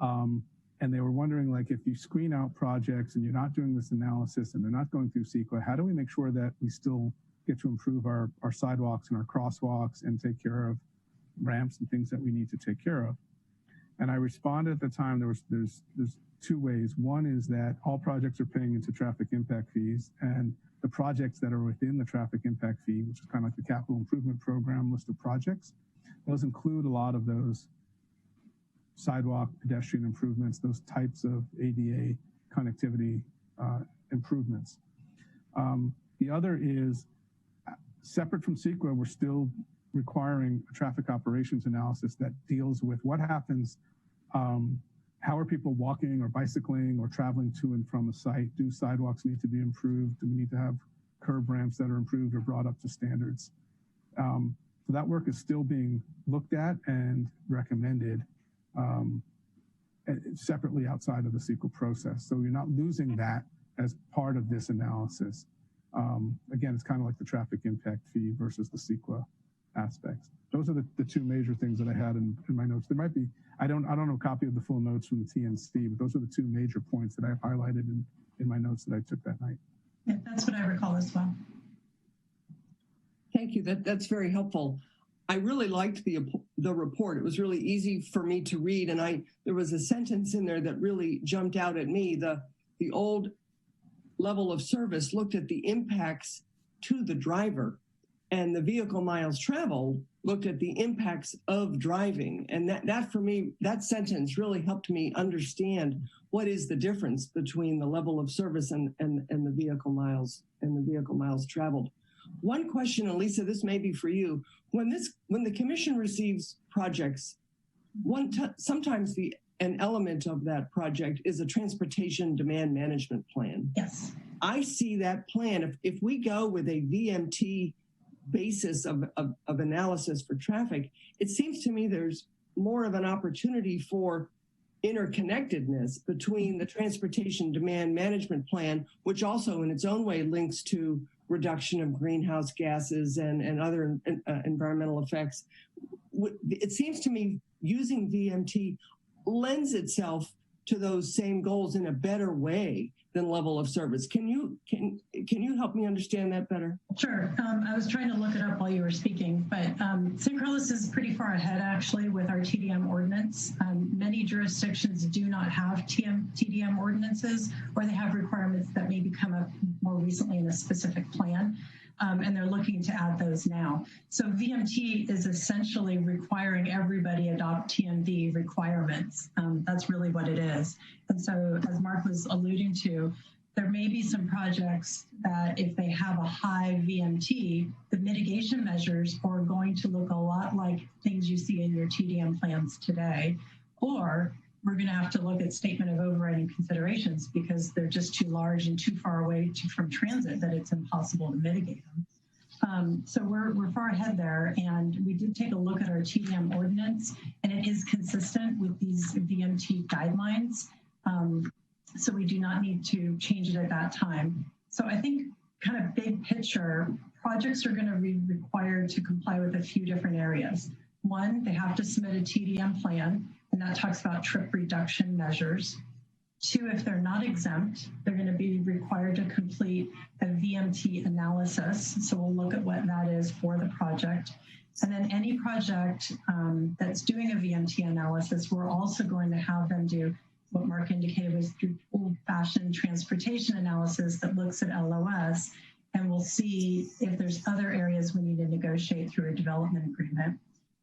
Speaker 4: And they were wondering, like, if you screen out projects and you're not doing this analysis and they're not going through CEQA, how do we make sure that we still get to improve our sidewalks and our crosswalks and take care of ramps and things that we need to take care of? And I responded at the time, there's two ways. One is that all projects are paying into traffic impact fees, and the projects that are within the traffic impact fee, which is kind of like the capital improvement program list of projects, those include a lot of those sidewalk pedestrian improvements, those types of ADA connectivity improvements. The other is separate from CEQA, we're still requiring a traffic operations analysis that deals with what happens, how are people walking or bicycling or traveling to and from a site? Do sidewalks need to be improved? Do we need to have curb ramps that are improved or brought up to standards? So that work is still being looked at and recommended separately outside of the CEQA process. So you're not losing that as part of this analysis. Again, it's kind of like the traffic impact fee versus the CEQA aspects. Those are the two major things that I had in my notes. There might be, I don't have a copy of the full notes from the TNC, but those are the two major points that I've highlighted in my notes that I took that night.
Speaker 3: Yeah, that's what I recall as well.
Speaker 2: Thank you. That's very helpful. I really liked the report. It was really easy for me to read, and there was a sentence in there that really jumped out at me. The old level of service looked at the impacts to the driver, and the vehicle miles traveled looked at the impacts of driving. And that for me, that sentence really helped me understand what is the difference between the level of service and the vehicle miles traveled. One question, and Lisa, this may be for you. When the commission receives projects, sometimes an element of that project is a transportation demand management plan.
Speaker 3: Yes.
Speaker 2: I see that plan. If we go with a VMT basis of analysis for traffic, it seems to me there's more of an opportunity for interconnectedness between the transportation demand management plan, which also in its own way links to reduction of greenhouse gases and other environmental effects. It seems to me using VMT lends itself to those same goals in a better way than level of service. Can you help me understand that better?
Speaker 3: Sure. I was trying to look it up while you were speaking, but San Carlos is pretty far ahead actually with our TDM ordinance. Many jurisdictions do not have TDM ordinances, or they have requirements that maybe come up more recently in a specific plan. and they're looking to add those now. So VMT is essentially requiring everybody adopt TMV requirements. That's really what it is. And so as Mark was alluding to, there may be some projects that if they have a high VMT, the mitigation measures are going to look a lot like things you see in your TDM plans today, or we're going to have to look at statement of overriding considerations because they're just too large and too far away from transit that it's impossible to mitigate them. So we're far ahead there, and we did take a look at our TDM ordinance, and it is consistent with these VMT guidelines. So we do not need to change it at that time. So I think kind of big picture, projects are going to be required to comply with a few different areas. One, they have to submit a TDM plan, and that talks about trip reduction measures. Two, if they're not exempt, they're going to be required to complete a VMT analysis. So we'll look at what that is for the project. And then any project that's doing a VMT analysis, we're also going to have them do what Mark indicated was through old-fashioned transportation analysis that looks at LOS, and we'll see if there's other areas we need to negotiate through a development agreement.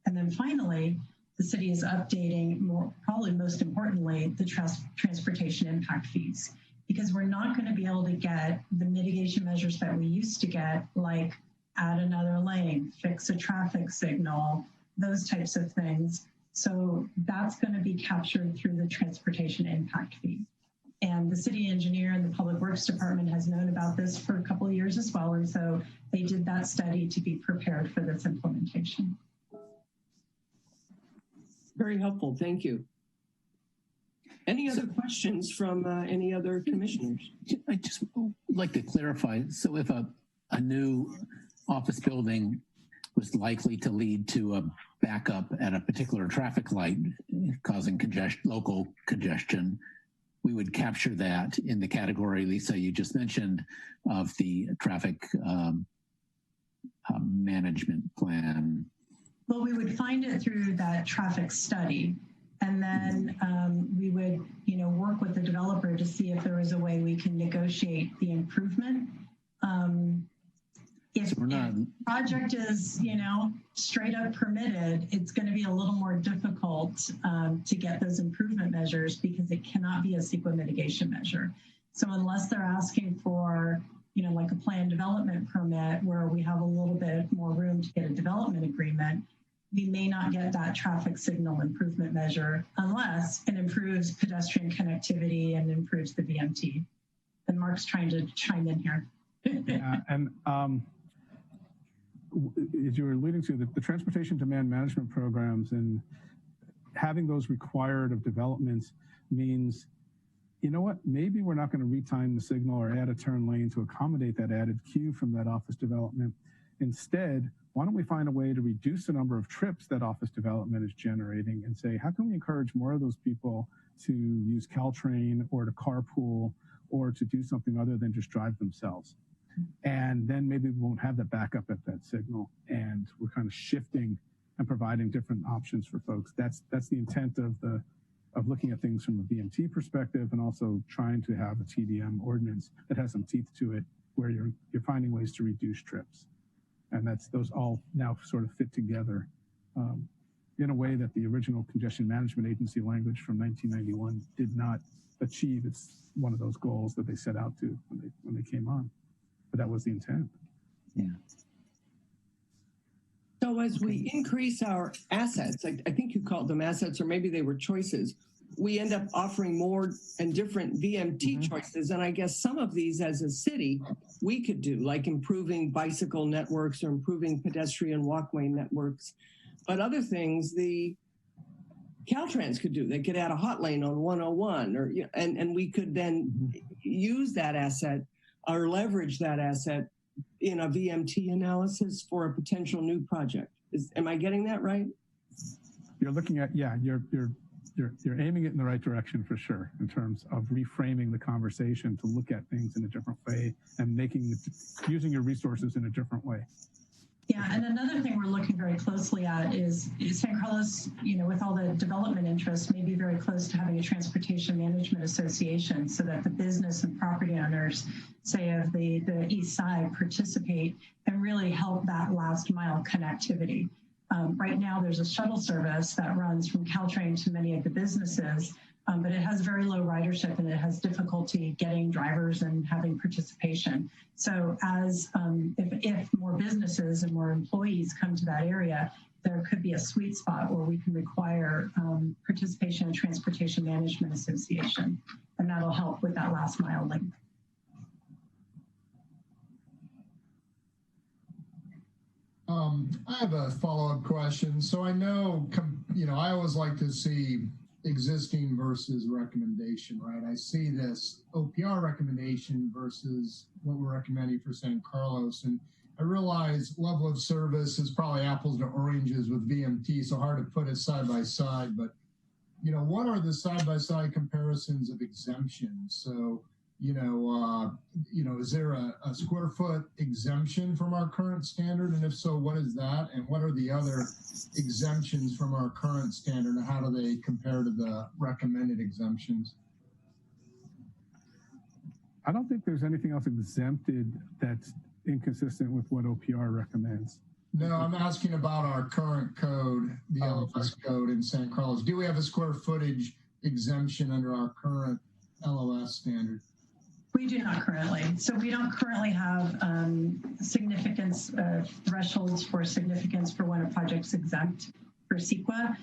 Speaker 3: And then finally, the city is updating, probably most importantly, the transportation impact fees, because we're not going to be able to get the mitigation measures that we used to get, like add another lane, fix a traffic signal, those types of things. So that's going to be captured through the transportation impact fee. And the city engineer and the Public Works Department has known about this for a couple of years as well. And so they did that study to be prepared for this implementation.
Speaker 2: Very helpful. Thank you. Any other questions from any other commissioners?
Speaker 8: I just would like to clarify. So if a new office building was likely to lead to a backup at a particular traffic light causing local congestion, we would capture that in the category, Lisa, you just mentioned, of the traffic management plan.
Speaker 3: Well, we would find it through that traffic study, and then we would, work with the developer to see if there was a way we can negotiate the improvement. If the project is, straight up permitted, it's going to be a little more difficult to get those improvement measures because it cannot be a CEQA mitigation measure. So unless they're asking for, like a planned development permit where we have a little bit more room to get a development agreement, we may not get that traffic signal improvement measure unless it improves pedestrian connectivity and improves the VMT. And Mark's trying to chime in here.
Speaker 4: Yeah, and as you were alluding to, the transportation demand management programs and having those required of developments means, maybe we're not going to retime the signal or add a turn lane to accommodate that added queue from that office development. Instead, why don't we find a way to reduce the number of trips that office development is generating and say, how can we encourage more of those people to use Caltrain or to carpool or to do something other than just drive themselves? And then maybe we won't have the backup at that signal, and we're kind of shifting and providing different options for folks. That's the intent of looking at things from a VMT perspective, and also trying to have a TDM ordinance that has some teeth to it, where you're finding ways to reduce trips. And those all now sort of fit together in a way that the original Congestion Management Agency language from 1991 did not achieve. It's one of those goals that they set out to when they came on. But that was the intent.
Speaker 8: Yeah.
Speaker 2: So as we increase our assets, I think you called them assets, or maybe they were choices, we end up offering more and different VMT choices. And I guess some of these as a city, we could do, like improving bicycle networks or improving pedestrian walkway networks. But other things, the Caltrans could do. They could add a hot lane on 101, and we could then use that asset or leverage that asset in a VMT analysis for a potential new project. Am I getting that right?
Speaker 4: You're looking at, you're aiming it in the right direction for sure, in terms of reframing the conversation to look at things in a different way and using your resources in a different way.
Speaker 3: Yeah, and another thing we're looking very closely at is San Carlos, with all the development interests, may be very close to having a transportation management association so that the business and property owners, say of the east side, participate and really help that last mile connectivity. Right now, there's a shuttle service that runs from Caltrain to many of the businesses, but it has very low ridership and it has difficulty getting drivers and having participation. So as if more businesses and more employees come to that area, there could be a sweet spot where we can require participation in Transportation Management Association, and that'll help with that last mile link.
Speaker 6: I have a follow-up question. So I know, I always like to see existing versus recommendation, right? I see this OPR recommendation versus what we're recommending for San Carlos. And I realize level of service is probably apples to oranges with VMT, so hard to put it side by side. But, what are the side-by-side comparisons of exemptions? So, is there a square foot exemption from our current standard? And if so, what is that? And what are the other exemptions from our current standard? And how do they compare to the recommended exemptions?
Speaker 4: I don't think there's anything else exempted that's inconsistent with what OPR recommends.
Speaker 6: No, I'm asking about our current code, the LOS code in San Carlos. Do we have a square footage exemption under our current LOS standard?
Speaker 3: We do not currently. So we don't currently have significance thresholds for significance for when a project's exempt for CEQA.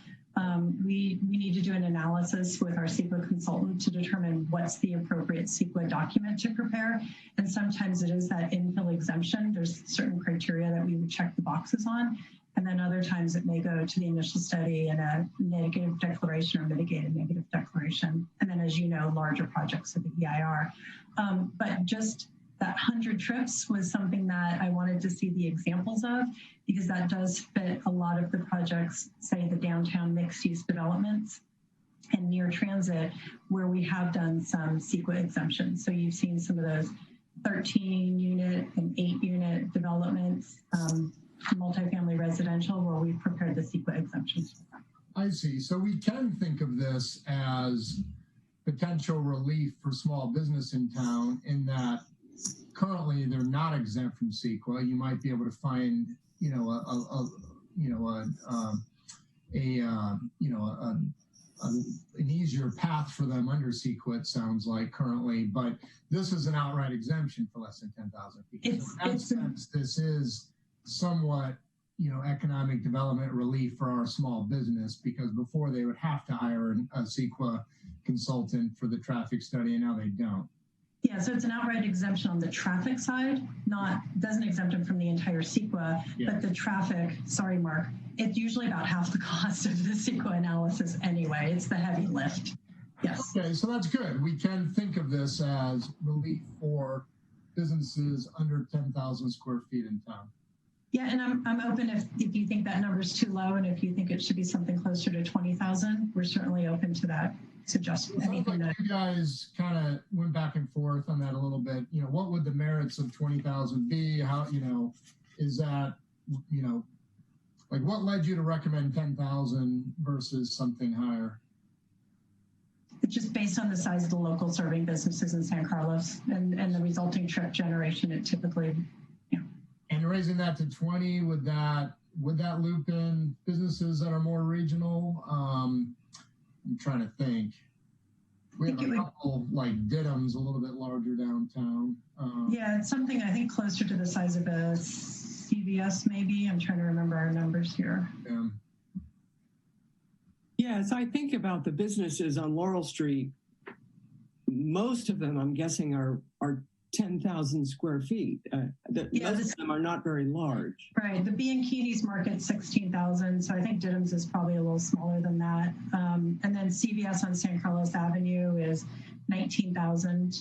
Speaker 3: We need to do an analysis with our CEQA consultant to determine what's the appropriate CEQA document to prepare. And sometimes it is that infill exemption. There's certain criteria that we would check the boxes on. And then other times it may go to the initial study and a negative declaration or mitigated negative declaration. And then, as you know, larger projects of the EIR. But just that 100 trips was something that I wanted to see the examples of, because that does fit a lot of the projects, say the downtown mixed-use developments and near transit, where we have done some CEQA exemptions. So you've seen some of those 13-unit and 8-unit developments, multifamily residential, where we've prepared the CEQA exemptions.
Speaker 6: I see. So we can think of this as potential relief for small business in town, in that currently they're not exempt from CEQA. You might be able to find, an easier path for them under CEQA, it sounds like currently, but this is an outright exemption for less than 10,000 feet. So in that sense, this is somewhat, economic development relief for our small business, because before they would have to hire a CEQA consultant for the traffic study, and now they don't.
Speaker 3: Yeah, so it's an outright exemption on the traffic side, doesn't exempt them from the entire CEQA, but the traffic, sorry, Mark, it's usually about half the cost of the CEQA analysis anyway. It's the heavy lift. Yes. Okay,
Speaker 6: so that's good. We can think of this as relief for businesses under 10,000 square feet in town.
Speaker 3: Yeah, and I'm open if you think that number is too low, and if you think it should be something closer to 20,000, we're certainly open to that suggestion. Anything that you
Speaker 6: guys kind of went back and forth on that a little bit. What would the merits of 20,000 be? How, is that, like what led you to recommend 10,000 versus something higher?
Speaker 3: It's just based on the size of the local serving businesses in San Carlos and the resulting trip generation. It typically,
Speaker 6: And raising that to 20, would that loop in businesses that are more regional? I'm trying to think. We have a couple like Ditham's, a little bit larger downtown.
Speaker 3: Yeah, it's something I think closer to the size of a CVS maybe. I'm trying to remember our numbers here.
Speaker 2: Yeah, as I think about the businesses on Laurel Street, most of them, I'm guessing, are 10,000 square feet. Most of them are not very large.
Speaker 3: Right. The Bianchini's market 16,000. So I think Ditham's is probably a little smaller than that. And then CVS on San Carlos Avenue is 19,000.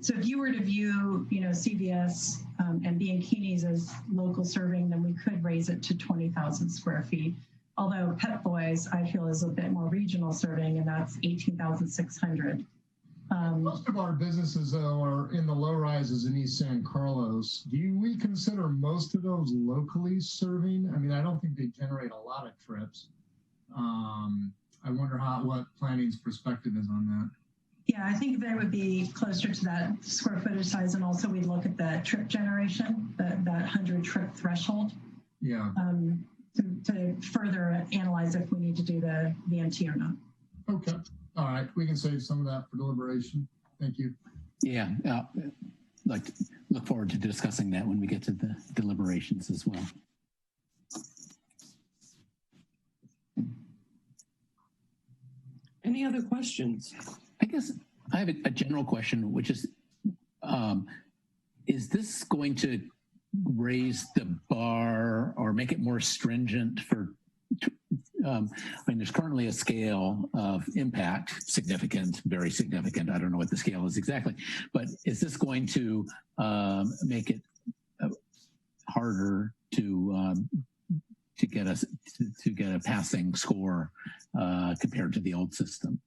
Speaker 3: So if you were to view, CVS and Bianchini's as local serving, then we could raise it to 20,000 square feet. Although Pep Boys, I feel, is a bit more regional serving, and that's 18,600.
Speaker 6: Most of our businesses, though, are in the low rises in East San Carlos. Do we consider most of those locally serving? I mean, I don't think they generate a lot of trips. I wonder what planning's perspective is on that.
Speaker 3: Yeah, I think they would be closer to that square footage size, and also we'd look at the trip generation, that 100 further analyze if we need to do the VMT or not.
Speaker 6: Okay. All right. We can save some of that for deliberation. Thank you.
Speaker 8: Yeah. Like look forward to discussing that when we get to the deliberations as well.
Speaker 2: Any other questions?
Speaker 8: I guess I have a general question, which is this going to raise the bar or make it more stringent for, I mean, there's currently a scale of impact, significant, very significant. I don't know what the scale is exactly, but is this going to make it harder to get us to get a passing score compared to the old system?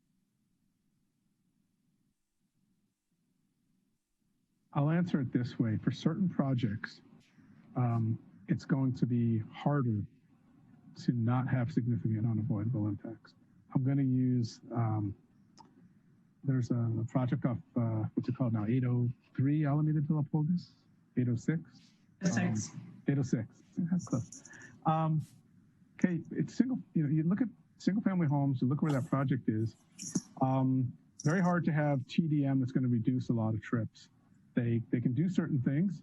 Speaker 4: I'll answer it this way. For certain projects, it's going to be harder to not have significant unavoidable impacts. I'm going to use, there's a project off, what's it called now, 803 Alameda de la Pulgas, 806? 806, that's close. Okay, it's single, you look at single family homes, you look where that project is, very hard to have TDM that's going to reduce a lot of trips. They can do certain things,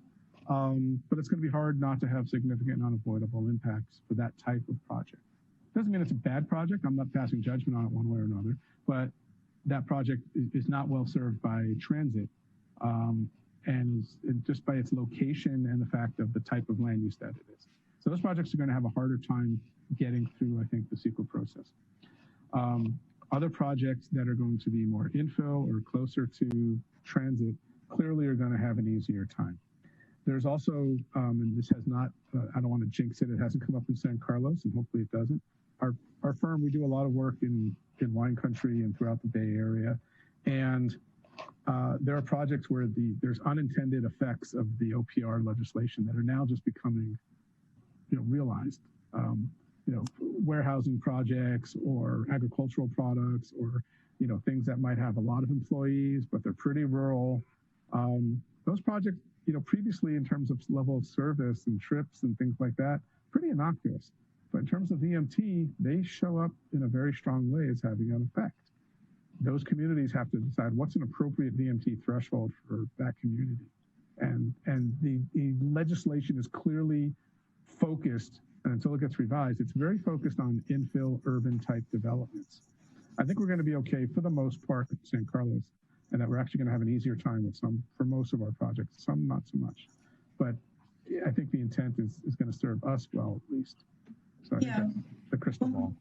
Speaker 4: but it's going to be hard not to have significant unavoidable impacts for that type of project. Doesn't mean it's a bad project. I'm not passing judgment on it one way or another, but that project is not well served by transit, and just by its location and the fact of the type of land use that it is. So those projects are going to have a harder time getting through, I think, the CEQA process. Other projects that are going to be more infill or closer to transit clearly are going to have an easier time. There's also, and this has not, I don't want to jinx it, it hasn't come up in San Carlos, and hopefully it doesn't. Our firm, we do a lot of work in wine country and throughout the Bay Area. And there are projects where there's unintended effects of the OPR legislation that are now just becoming, realized. Warehousing projects or agricultural products or, things that might have a lot of employees, but they're pretty rural. Those projects, previously in terms of level of service and trips and things like that, pretty innocuous. But in terms of VMT, they show up in a very strong way as having an effect. Those communities have to decide what's an appropriate VMT threshold for that community. And the legislation is clearly focused, and until it gets revised, it's very focused on infill urban type developments. I think we're going to be okay for the most part in San Carlos, and that we're actually going to have an easier time with some, for most of our projects, some not so much. But I think the intent is going to serve us well, at least. So I think that's the crystal ball.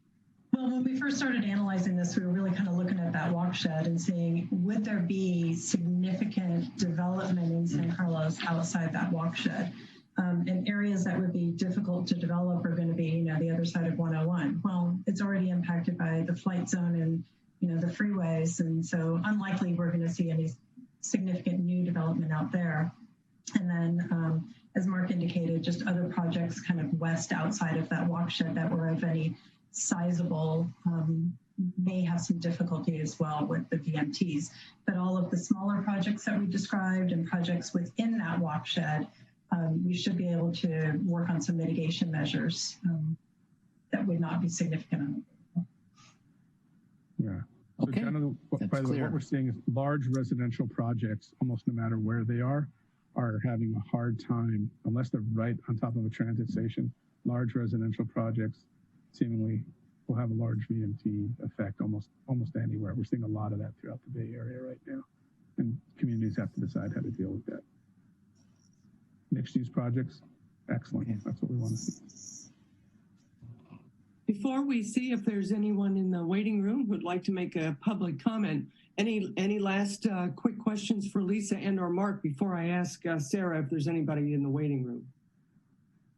Speaker 3: Well, when we first started analyzing this, we were really kind of looking at that watershed and seeing, would there be significant development in San Carlos outside that watershed? And areas that would be difficult to develop are going to be, the other side of 101. Well, it's already impacted by the flight zone and, the freeways. And so unlikely we're going to see any significant new development out there. And then, as Mark indicated, just other projects kind of west outside of that watershed that were of any sizable may have some difficulty as well with the VMTs. But all of the smaller projects that we described and projects within that watershed, we should be able to work on some mitigation measures that would not be significant.
Speaker 4: Yeah. So
Speaker 8: okay.
Speaker 4: Generally, by the way, what we're seeing is large residential projects, almost no matter where they are having a hard time, unless they're right on top of a transit station. Large residential projects seemingly will have a large VMT effect almost anywhere. We're seeing a lot of that throughout the Bay Area right now, and communities have to decide how to deal with that. Mixed-use projects, excellent. Yeah. That's what we want to see.
Speaker 2: Before we see if there's anyone in the waiting room who'd like to make a public comment, any last quick questions for Lisa and or Mark before I ask Sarah if there's anybody in the waiting room?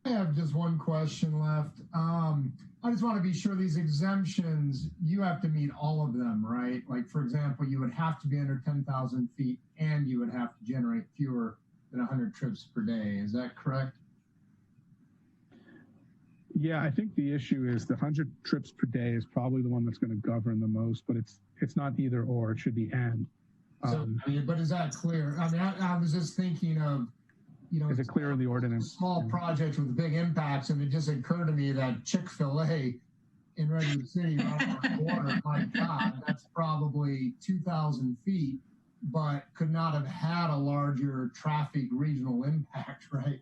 Speaker 6: I have just one question left. I just want to be sure these exemptions, you have to meet all of them, right? Like, for example, you would have to be under 10,000 feet and you would have to generate fewer than 100 trips per day. Is that correct?
Speaker 4: Yeah, I think the issue is the 100 trips per day is probably the one that's going to govern the most, but it's not either or, it should be and.
Speaker 6: So, but is that clear? I mean, I was just thinking of,
Speaker 4: Is it clear in the ordinance?
Speaker 6: Small projects with big impacts, and it just occurred to me that Chick-fil-A in Redwood City, right on the border, my God, that's probably 2,000 feet, but could not have had a larger traffic regional impact, right?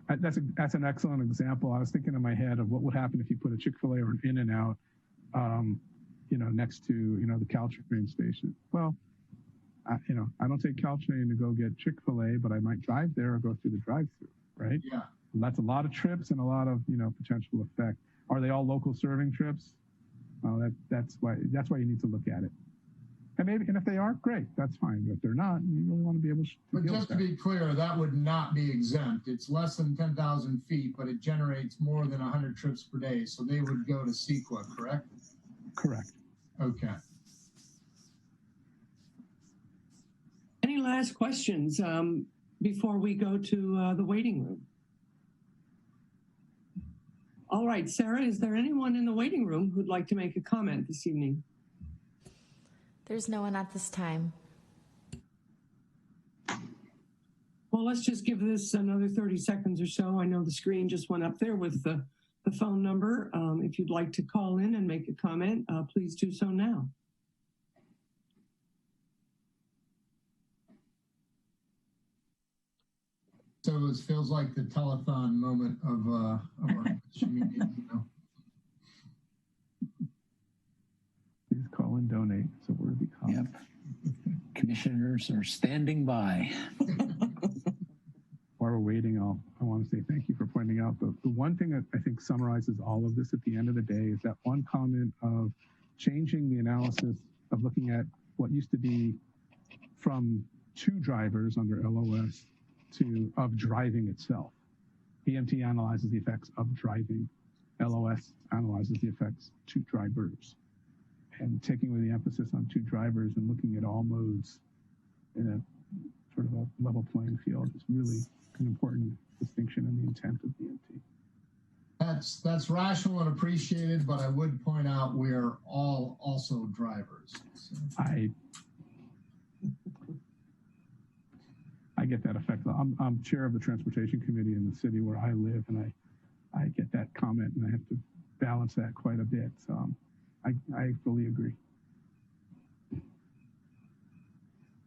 Speaker 4: That's an excellent example. I was thinking in my head of what would happen if you put a Chick-fil-A or an In-N-Out, next to, the Caltrain station. Well, I don't take Caltrain to go get Chick-fil-A, but I might drive there or go through the drive-through, right?
Speaker 6: Yeah.
Speaker 4: And that's a lot of trips and a lot of, potential effect. Are they all local serving trips? That's why you need to look at it. And if they are, great, that's fine. But if they're not, you really want to be able to.
Speaker 6: But just to be clear, that would not be exempt. It's less than 10,000 feet, but it generates more than 100 trips per day. So they would go to CEQA, correct?
Speaker 4: Correct.
Speaker 6: Okay.
Speaker 2: Any last questions before we go to the waiting room? All right, Sarah, is there anyone in the waiting room who'd like to make a comment this evening?
Speaker 1: There's no one at this time.
Speaker 2: Well, let's just give this another 30 seconds or so. I know the screen just went up there with the phone number. If you'd like to call in and make a comment, please do so now.
Speaker 6: So it feels like the telethon moment of our meeting,
Speaker 4: Please call and donate. It's a worthy cause.
Speaker 8: Yep. Commissioners are standing by.
Speaker 4: While we're waiting, I want to say thank you for pointing out the one thing that I think summarizes all of this at the end of the day is that one comment of changing the analysis of looking at what used to be from 2 drivers under LOS to of driving itself. EMT analyzes the effects of driving. LOS analyzes the effects to drivers. And taking away the emphasis on 2 drivers and looking at all modes in a sort of a level playing field is really an important distinction in the intent of EMT.
Speaker 6: That's rational and appreciated, but I would point out we're all also drivers. So.
Speaker 4: I get that effect. I'm chair of the transportation committee in the city where I live, and I get that comment, and I have to balance that quite a bit. So I fully agree.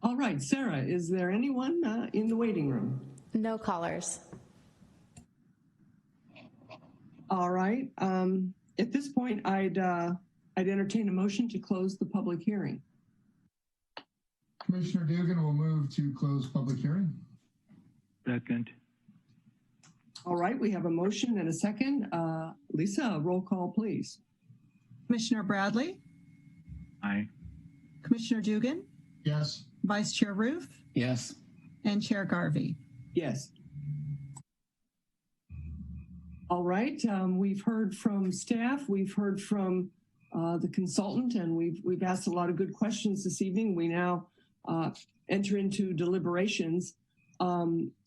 Speaker 2: All right, Sarah, is there anyone in the waiting room?
Speaker 1: No callers.
Speaker 2: All right. At this point, I'd entertain a motion to close the public hearing.
Speaker 6: Commissioner Dugan will move to close public hearing.
Speaker 7: Second.
Speaker 2: All right, we have a motion and a second. Lisa, roll call, please.
Speaker 5: Commissioner Bradley,
Speaker 7: Aye.
Speaker 5: Commissioner Dugan,
Speaker 6: Yes.
Speaker 5: Vice Chair Roof,
Speaker 8: Yes.
Speaker 5: and Chair Garvey.
Speaker 2: Yes. All right, we've heard from staff, we've heard from the consultant, and we've asked a lot of good questions this evening. We now enter into deliberations.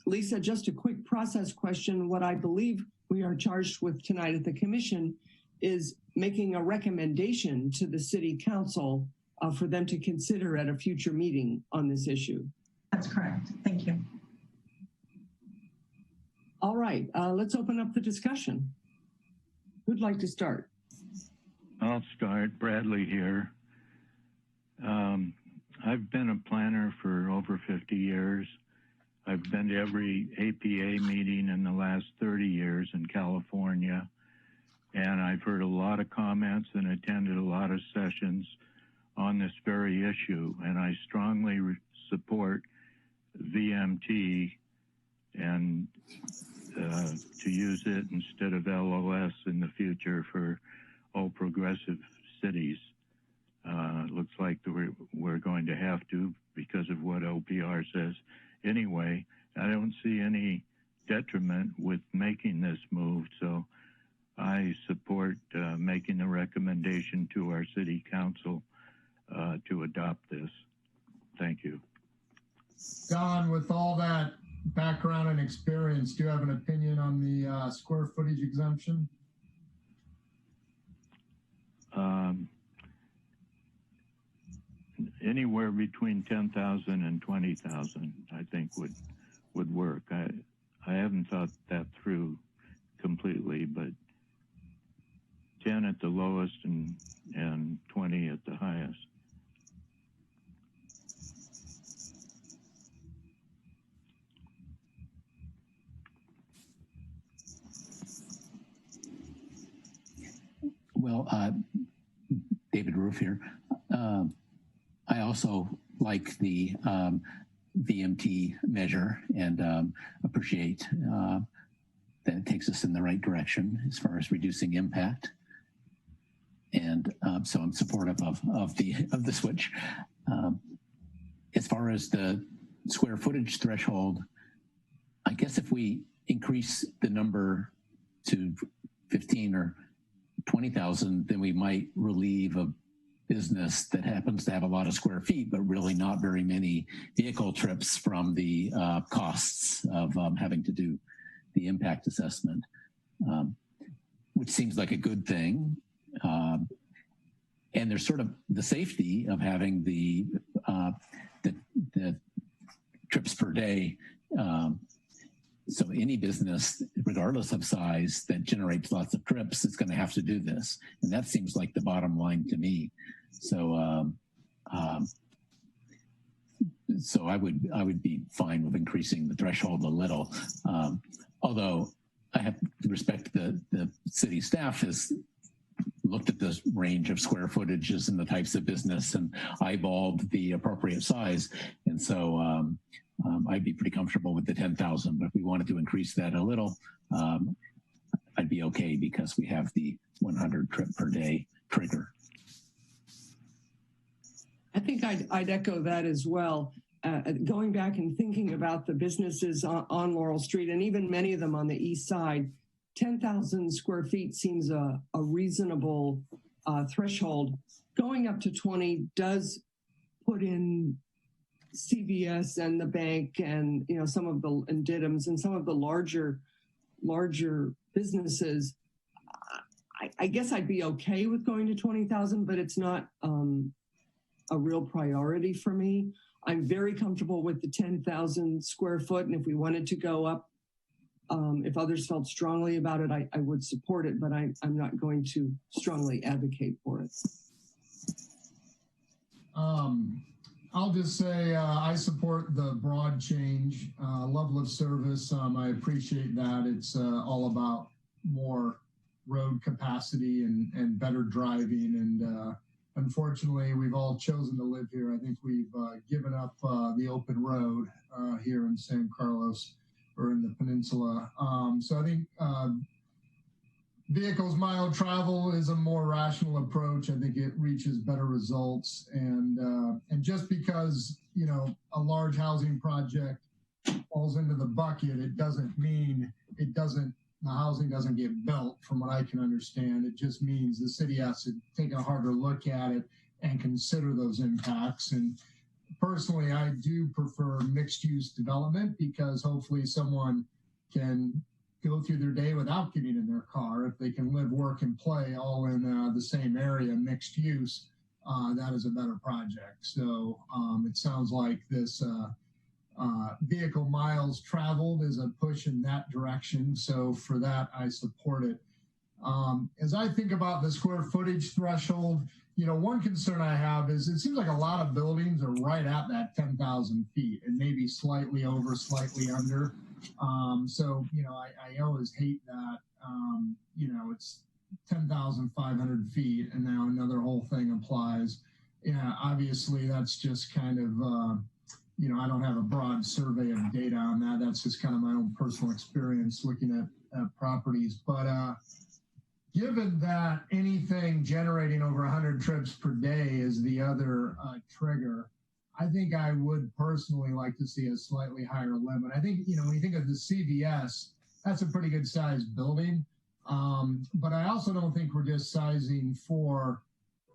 Speaker 2: Lisa, just a quick process question. What I believe we are charged with tonight at the commission is making a recommendation to the city council for them to consider at a future meeting on this issue.
Speaker 3: That's correct. Thank you.
Speaker 2: All right, let's open up the discussion. Who'd like to start?
Speaker 7: I'll start. Bradley here. I've been a planner for over 50 years. I've been to every APA meeting in the last 30 years in California, and I've heard a lot of comments and attended a lot of sessions on this very issue, and I strongly support VMT and to use it instead of LOS in the future for all progressive cities. Looks like we're going to have to because of what OPR says. Anyway, I don't see any detriment with making this move, so I support making the recommendation to our city council to adopt this. Thank you.
Speaker 6: Don, with all that background and experience, do you have an opinion on the square footage exemption?
Speaker 7: Anywhere between 10,000 and 20,000, I think would would work. I haven't thought that through completely, but 10 at the lowest and 20 at the highest.
Speaker 8: Well, David Roof here. I also like the VMT measure and appreciate that it takes us in the right direction as far as reducing impact. And so I'm supportive of the switch. As far as the square footage threshold, I guess if we increase the number to 15 or 20,000, then we might relieve a business that happens to have a lot of square feet, but really not very many vehicle trips from the costs of having to do the impact assessment, which seems like a good thing. And there's sort of the safety of having the trips per day. So any business, regardless of size, that generates lots of trips is going to have to do this. And that seems like the bottom line to me. So so I would be fine with increasing the threshold a little. Although I have to respect the city staff has looked at the range of square footages and the types of business and eyeballed the appropriate size. And so I'd be pretty comfortable with the 10,000, but if we wanted to increase that a little, I'd be okay because we have the 100 trip per day trigger.
Speaker 2: I think I'd echo that as well. Going back and thinking about the businesses on Laurel Street and even many of them on the east side, 10,000 square feet seems a reasonable threshold. Going up to 20 does put in CVS and the bank and some of the and Diddums and some of the larger businesses. I guess I'd be okay with going to 20,000, but it's not a real priority for me. I'm very comfortable with the 10,000 square foot, and if we wanted to go up, if others felt strongly about it, I would support it, but I'm not going to strongly advocate for it.
Speaker 6: I'll just say I support the broad change, level of service. I appreciate that. It's all about more road capacity and better driving. And unfortunately, we've all chosen to live here. I think we've given up the open road here in San Carlos or in the peninsula. So I think vehicles mile travel is a more rational approach. I think it reaches better results. And just because, a large housing project falls into the bucket, it doesn't mean the housing doesn't get built, from what I can understand. It just means the city has to take a harder look at it and consider those impacts. And personally, I do prefer mixed use development because hopefully someone can go through their day without getting in their car. If they can live, work, and play all in the same area, mixed use, that is a better project. So it sounds like this vehicle miles traveled is a push in that direction. So for that, I support it. As I think about the square footage threshold, one concern I have is it seems like a lot of buildings are right at that 10,000 feet and maybe slightly over, slightly under. So, I always hate that, it's 10,500 feet and now another whole thing applies. Yeah, obviously that's just kind of, I don't have a broad survey of data on that. That's just kind of my own personal experience looking at properties. But given that anything generating over 100 trips per day is the other trigger, I think I would personally like to see a slightly higher limit. I think, when you think of the CVS, that's a pretty good sized building. But I also don't think we're just sizing for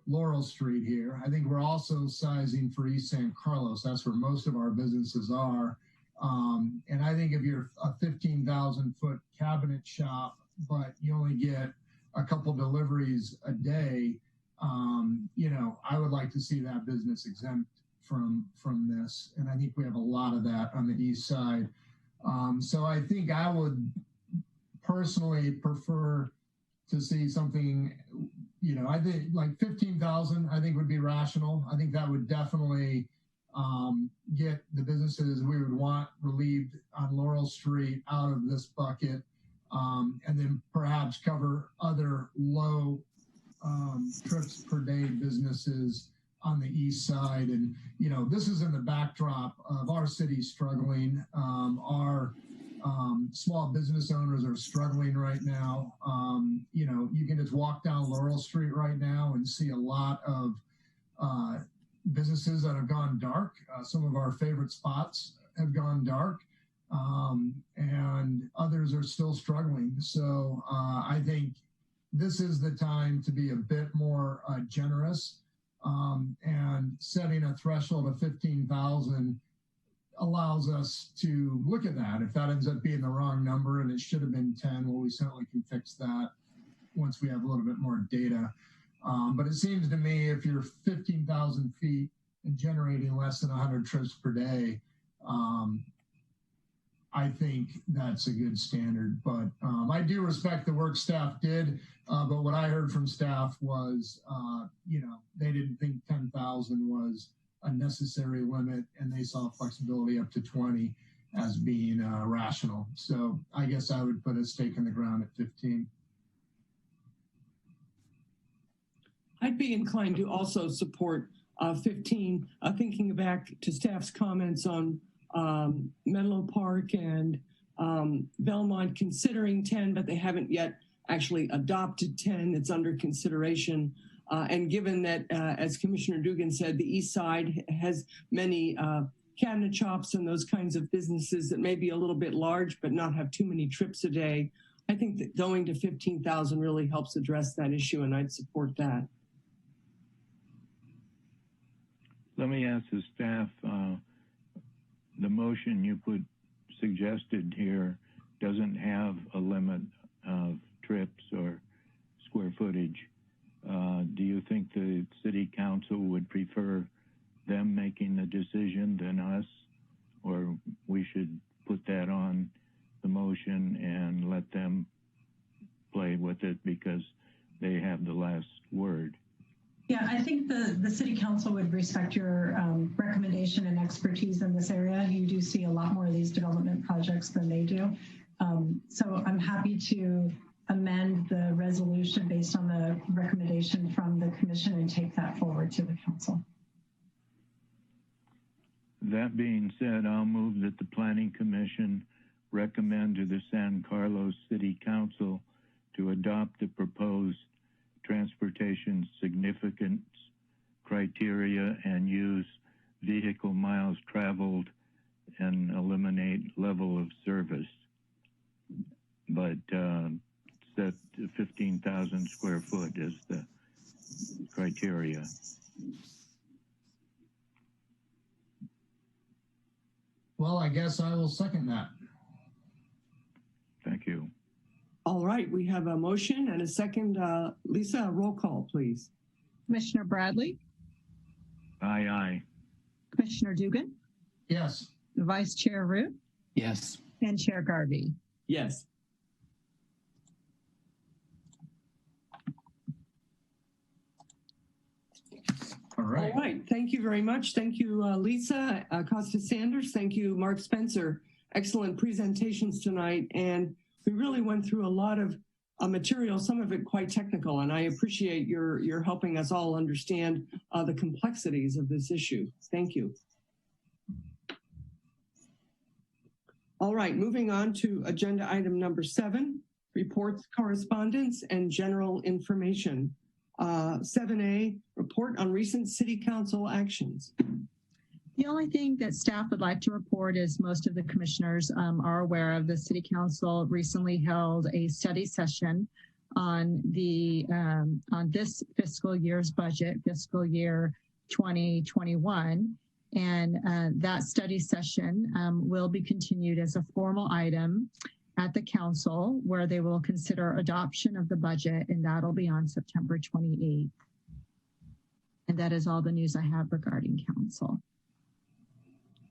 Speaker 6: Laurel Street here. I think we're also sizing for East San Carlos. That's where most of our businesses are. And I think if you're a 15,000 foot cabinet shop, but you only get a couple deliveries a day, I would like to see that business exempt from this. And I think we have a lot of that on the east side. So I think I would personally prefer to see something, you know, I think like 15,000, I think would be rational. I think that would definitely get the businesses we would want relieved on Laurel Street out of this bucket, and then perhaps cover other low trips per day businesses on the east side. And, you know, this is in the backdrop of our city struggling. Our small business owners are struggling right now. You know, you can just walk down Laurel Street right now and see a lot of businesses that have gone dark. Some of our favorite spots have gone dark, and others are still struggling. So I think this is the time to be a bit more generous, and setting a threshold of 15,000 allows us to look at that. If that ends up being the wrong number and it should have been 10, well, we certainly can fix that once we have a little bit more data. But it seems to me if you're 15,000 feet and generating less than 100 trips per day, I think that's a good standard. But I do respect the work staff did. But what I heard from staff was, you know, they didn't think 10,000 was a necessary limit, and they saw flexibility up to 20 as being rational. So I guess I would put a stake in the ground at 15.
Speaker 2: I'd be inclined to also support 15, thinking back to staff's comments on Menlo Park and Belmont considering 10, but they haven't yet actually adopted 10. It's under consideration. And given that, as Commissioner Dugan said, the East Side has many cabinet shops and those kinds of businesses that may be a little bit large, but not have too many trips a day. I think that going to 15,000 really helps address that issue, and I'd support that.
Speaker 7: Let me ask the staff, the motion you suggested here doesn't have a limit of trips or square footage. Do you think the city council would prefer them making the decision than us, or we should put that on the motion and let them play with it because they have the last word?
Speaker 3: Yeah, I think the city council would respect your recommendation and expertise in this area. You do see a lot more of these development projects than they do. So I'm happy to amend the resolution based on the recommendation from the commission and take that forward to the council.
Speaker 7: That being said, I'll move that the Planning Commission recommend to the San Carlos City Council to adopt the proposed transportation significance criteria and use vehicle miles traveled and eliminate level of service. But set 15,000 square foot as the criteria.
Speaker 6: Well, I guess I will second that.
Speaker 7: Thank you.
Speaker 2: All right, we have a motion and a second. Lisa, roll call, please.
Speaker 5: Commissioner Bradley,
Speaker 7: Aye, aye.
Speaker 5: Commissioner Dugan,
Speaker 6: Yes.
Speaker 5: Vice Chair Root,
Speaker 8: Yes.
Speaker 5: and Chair Garvey.
Speaker 2: Yes.
Speaker 6: All right.
Speaker 2: All right. Thank you very much. Thank you, Lisa Costa Sanders. Thank you, Mark Spencer. Excellent presentations tonight. And we really went through a lot of material, some of it quite technical. And I appreciate your helping us all understand the complexities of this issue. Thank you. All right. Moving on to agenda item number 7, reports, correspondence, and general information. 7A, report on recent city council actions.
Speaker 5: The only thing that staff would like to report is most of the commissioners are aware of the city council recently held a study session on the on this fiscal year's budget, fiscal year 2021. And that study session will be continued as a formal item at the council, where they will consider adoption of the budget, and that'll be on September 28th. And that is all the news I have regarding council.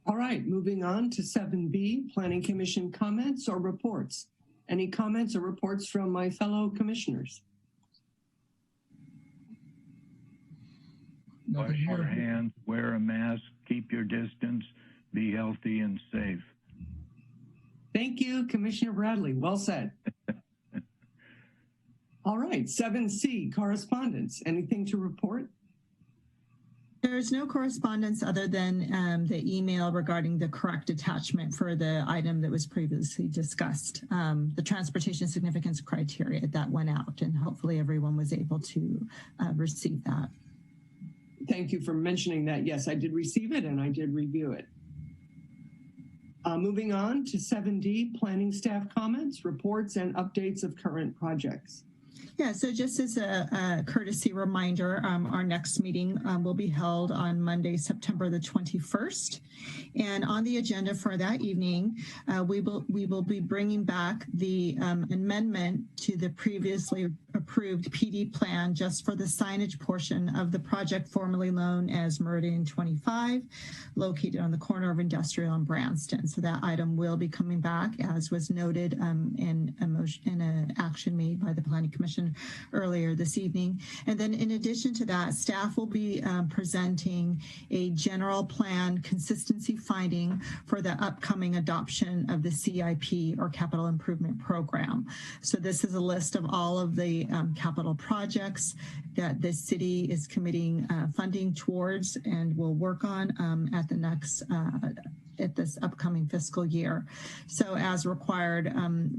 Speaker 2: All right, moving on to 7B, Planning Commission comments or reports. Any comments or reports from my fellow commissioners?
Speaker 7: Wash your hands, wear a mask, keep your distance, be healthy and safe.
Speaker 2: Thank you, Commissioner Bradley. Well said. All right, 7C, correspondence. Anything to report?
Speaker 5: There's no correspondence other than the email regarding the correct attachment for the item that was previously discussed, the transportation significance criteria that went out, and hopefully everyone was able to receive that.
Speaker 2: Thank you for mentioning that. Yes, I did receive it and I did review it. Moving on to 7D, planning staff comments, reports, and updates of current projects.
Speaker 5: Yeah, so just as a courtesy reminder, our next meeting will be held on Monday, September the 21st. And on the agenda for that evening, we will be bringing back the amendment to the previously approved PD plan just for the signage portion of the project formerly known as Meridian 25, located on the corner of Industrial and Branston. So that item will be coming back, as was noted in an action made by the Planning Commission earlier this evening. And then in addition to that, staff will be presenting a general plan consistency finding for the upcoming adoption of the CIP, or Capital Improvement Program. So this is a list of all of the capital projects that the city is committing funding towards and will work on at the next at this upcoming fiscal year. So as required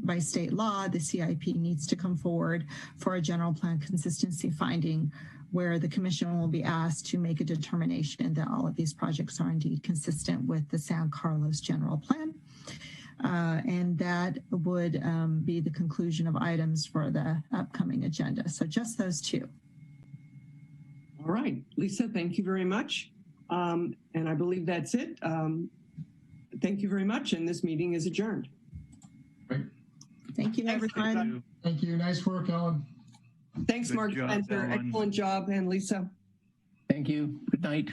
Speaker 5: by state law, the CIP needs to come forward for a general plan consistency finding, where the commission will be asked to make a determination that all of these projects are indeed consistent with the San Carlos general plan. And that would be the conclusion of items for the upcoming agenda. So just those two.
Speaker 2: All right, Lisa, thank you very much. And I believe that's it. Thank you very much. And this meeting is adjourned.
Speaker 6: Great.
Speaker 5: Thank you, everyone.
Speaker 6: Thank you. Nice work, Ellen.
Speaker 2: Thanks,
Speaker 7: Good
Speaker 2: Mark
Speaker 7: job,
Speaker 2: Spencer.
Speaker 7: Ellen.
Speaker 2: Excellent job. And Lisa.
Speaker 8: Thank you. Good night.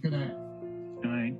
Speaker 6: Good night.
Speaker 7: Good night.